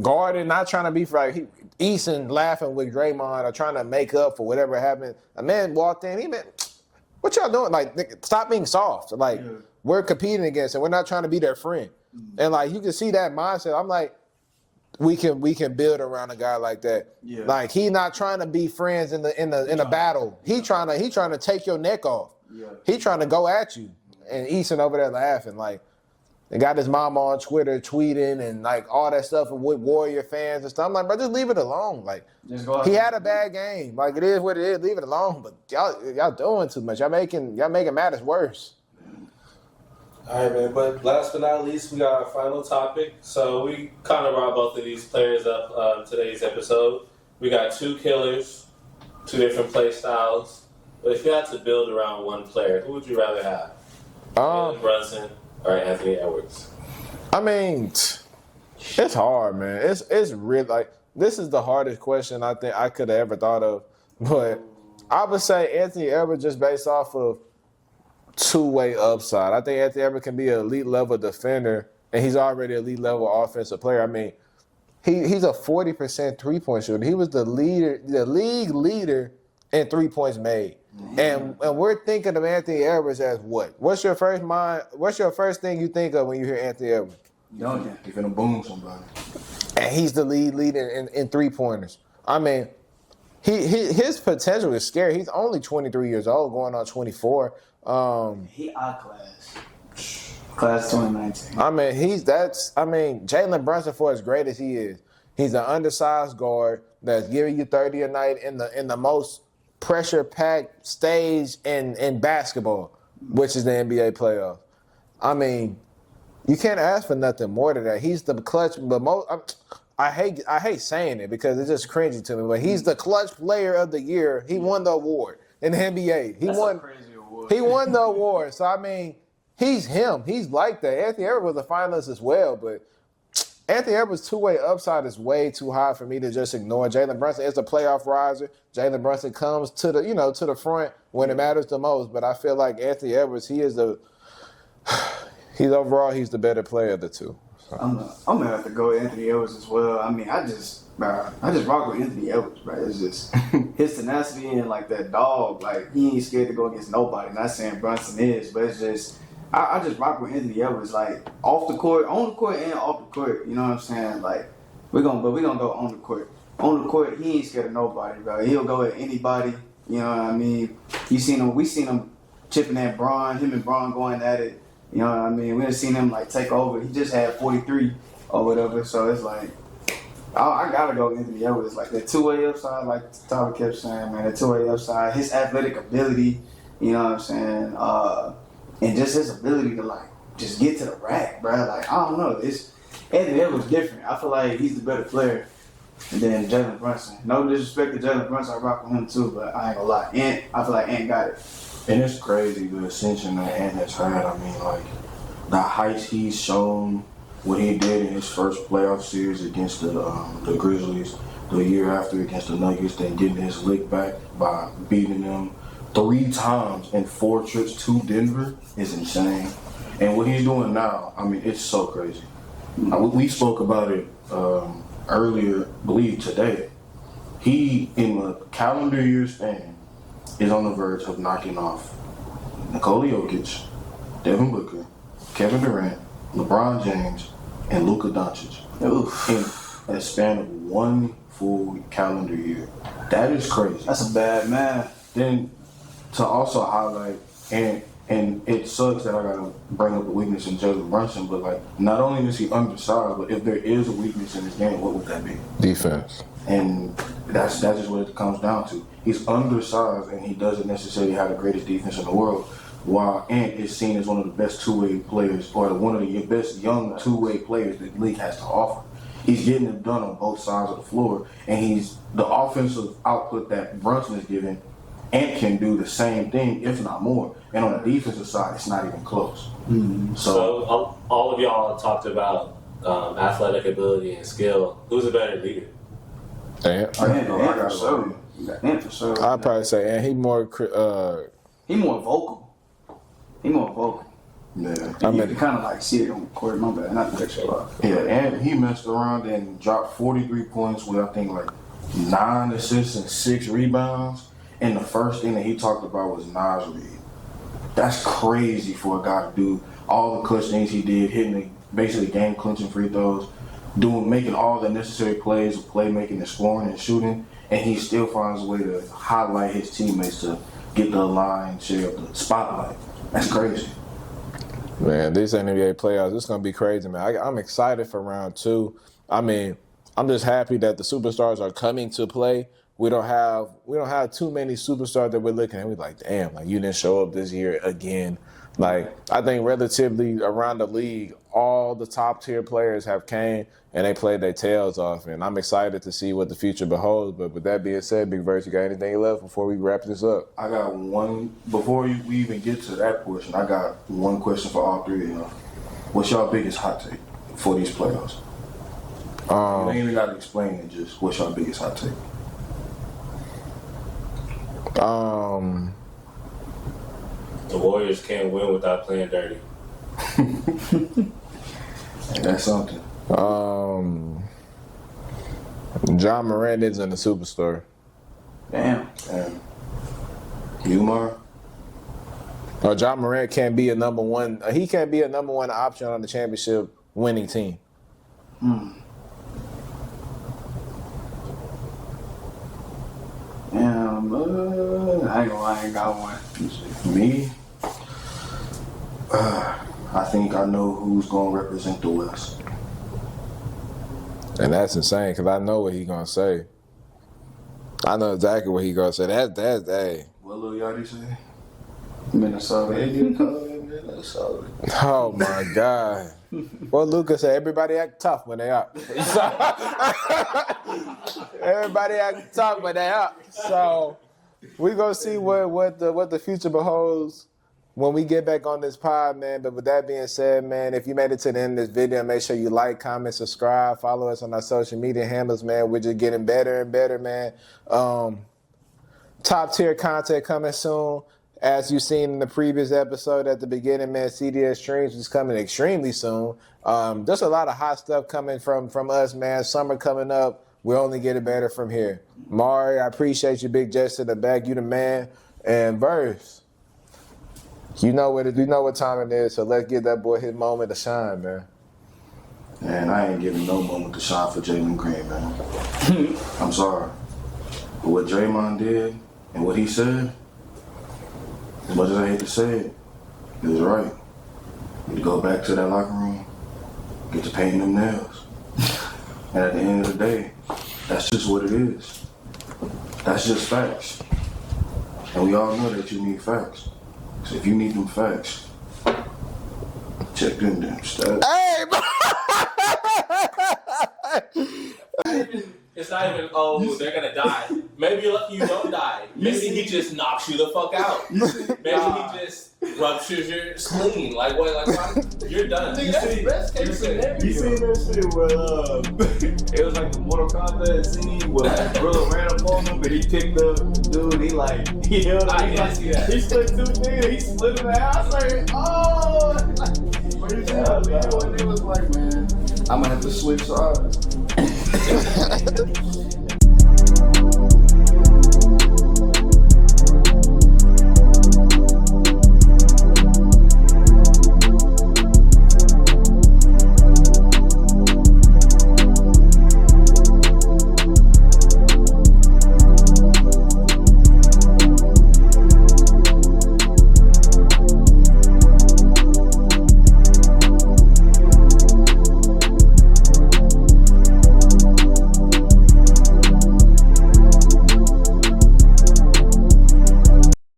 guarding, not trying to be like Eason laughing with Draymond or trying to make up for whatever happened. A man walked in, he meant, what y'all doing? Like, stop being soft. Like, we're competing against and we're not trying to be their friend. And like, you can see that mindset. I'm like, we can build around a guy like that. Yeah. Like, he not trying to be friends in the battle. He trying to take your neck off. Yeah. He trying to go at you. And Eason over there laughing, like, and got his mama on Twitter tweeting and like all that stuff with Warrior fans and stuff. I'm like, bro, just leave it alone. Like, he had a bad game. Like, it is what it is. Leave it alone. But y'all doing too much. Y'all making matters worse. All right, man. But last but not least, we got our final topic. So we kind of brought both of these players up today's episode. We got 2 killers, 2 different play styles. But if you had to build around one player, who would you rather have? Jalen Brunson or Anthony Edwards? I mean, it's hard, man. It's really like, this is the hardest question I think I could have ever thought of. But I would say Anthony Edwards just based off of two-way upside. I think Anthony Edwards can be an elite level defender, and he's already an elite level offensive player. I mean, he's a 40% three-point shooter. He was the league leader in 3 points made. And we're thinking of Anthony Edwards as what? What's your first thing you think of when you hear Anthony Edwards? Duncan. He's gonna boom somebody. And he's the lead leader in 3-pointers. I mean, his potential is scary. He's only 23 years old, going on 24. He outclassed. Class 2019. I mean, Jalen Brunson, for as great as he is, he's an undersized guard that's giving you 30 a night in the most pressure-packed stage in basketball, which is the NBA playoffs. I mean, you can't ask for nothing more than that. He's the clutch, but I hate saying it because it's just cringy to me, but he's the clutch player of the year. He won the award in the NBA. That's a crazy award. He won the award. So, I mean, he's him. He's like that. Anthony Edwards was a finalist as well, but Anthony Edwards' two-way upside is way too high for me to just ignore. Jalen Brunson is a playoff riser. Jalen Brunson comes to the front when it matters the most. But I feel like Anthony Edwards, he's the better player of the two. So. I'm gonna have to go with Anthony Edwards as well. I mean, I just rock with Anthony Edwards, bro. It's just his tenacity and like that dog. Like, he ain't scared to go against nobody. Not saying Brunson is, but it's just. I just rock with Anthony Edwards, like off the court, on the court, and off the court. You know what I'm saying? Like, we're gonna go on the court. On the court, he ain't scared of nobody, bro. He'll go at anybody. You know what I mean? We seen him chipping at Braun, him and Braun going at it. You know what I mean? We done seen him like take over. He just had 43 or whatever. So it's like, I gotta go with Anthony Edwards. Like that two-way upside, like Tyler kept saying, man, that two-way upside, his athletic ability. You know what I'm saying? And just his ability to like just get to the rack, bro. Like, I don't know. Anthony Edwards different. I feel like he's the better player than Jalen Brunson. No disrespect to Jalen Brunson, I rock with him too, but I ain't gonna lie. I feel like Ant got it. And it's crazy the ascension that Ant has had. I mean, like the heights he's shown, what he did in his first playoff series against the Grizzlies, the year after against the Nuggets, then getting his lick back by beating them 3 times in 4 trips to Denver is insane. And what he's doing now, I mean, it's so crazy. We spoke about it earlier, I believe today. He, in a calendar year span, is on the verge of knocking off Nikola Jokic, Devin Booker, Kevin Durant, LeBron James, and Luka Doncic in a span of 1 full calendar year. That is crazy. That's a bad man. Then to also highlight, and it sucks that I gotta bring up a weakness in Jalen Brunson, but like not only is he undersized, but if there is a weakness in his game, what would that be? Defense. And that's just what it comes down to. He's undersized and he doesn't necessarily have the greatest defense in the world. While Ant is seen as one of the best two-way players, or one of the best young two-way players that the league has to offer. He's getting it done on both sides of the floor, and he's the offensive output that Brunson is giving. Ant can do the same thing, if not more. And on the defensive side, it's not even close. Mm-hmm. So all of y'all talked about athletic ability and skill. Who's a better leader? Ant for sure. Ant for sure. I'd probably say Ant. He more vocal. Yeah. You can kind of like see it on the court. My bad, not to cut you off. Yeah, and he messed around and dropped 43 points with, I think, like 9 assists and 6 rebounds. And the first thing that he talked about was Nas read. That's crazy for a guy to do all the clutch things he did, hitting basically game-clinching free throws, making all the necessary plays of playmaking and scoring and shooting, and he still finds a way to highlight his teammates to get the lion's share of the spotlight. That's crazy. Man, these NBA playoffs, it's going to be crazy, man. I'm excited for round 2. I mean, I'm just happy that the superstars are coming to play. We don't have too many superstars that we're looking at. We're like, damn, like you didn't show up this year again. Like, I think relatively around the league, all the top tier players have came and they played their tails off. And I'm excited to see what the future beholds. But with that being said, Big Versea, you got anything left before we wrap this up? I got one, before we even get to that portion, I got one question for all three of y'all. What's y'all biggest hot take for these playoffs? You ain't even got to explain it, just what's y'all biggest hot take? The Warriors can't win without playing dirty. That's something. John Morant isn't a superstar. Damn. Omari? John Morant can't be a number one. He can't be a number one option on the championship winning team. Damn, I ain't got one. Me? I think I know who's going to represent the West. And that's insane because I know what he's going to say. I know exactly what he's going to say. That's hey. What Lil Yachty say? Minnesota. Minnesota. Oh, my God. Well, Lucas said everybody act tough when they up. Everybody act tough when they up. So we're going to see what the future beholds when we get back on this pod, man. But with that being said, man, if you made it to the end of this video, make sure you like, comment, subscribe, follow us on our social media handles, man. We're just getting better and better, man. Top tier content coming soon. As you've seen in the previous episode at the beginning, man, CDS Streams is coming extremely soon. There's a lot of hot stuff coming from us, man. Summer coming up. We'll only get it better from here. Omari, I appreciate you, Big Jessie, the back. You the man. And Verse, you know what time it is, so let's give that boy his moment to shine, man. Man, I ain't giving no moment to shine for Jalen Green, man. I'm sorry. But what Draymond did and what he said, as much as I hate to say it, he was right. You go back to that locker room, get to painting them nails. And at the end of the day, that's just what it is. That's just facts. And we all know that you need facts. So if you need them facts, check them damn stats. Hey, It's not even, they're gonna die. Maybe you don't die. Maybe he just knocks you the fuck out. Maybe he just ruptures your spleen. Like what? Like you're done. You seen that shit where it was like the Mortal Kombat scene where Gorilla ran up on him, but he picked the dude. He held him. He split two niggas. He split him out. I was like, oh. But you see that video and it was like, man, I'm gonna have to switch sides.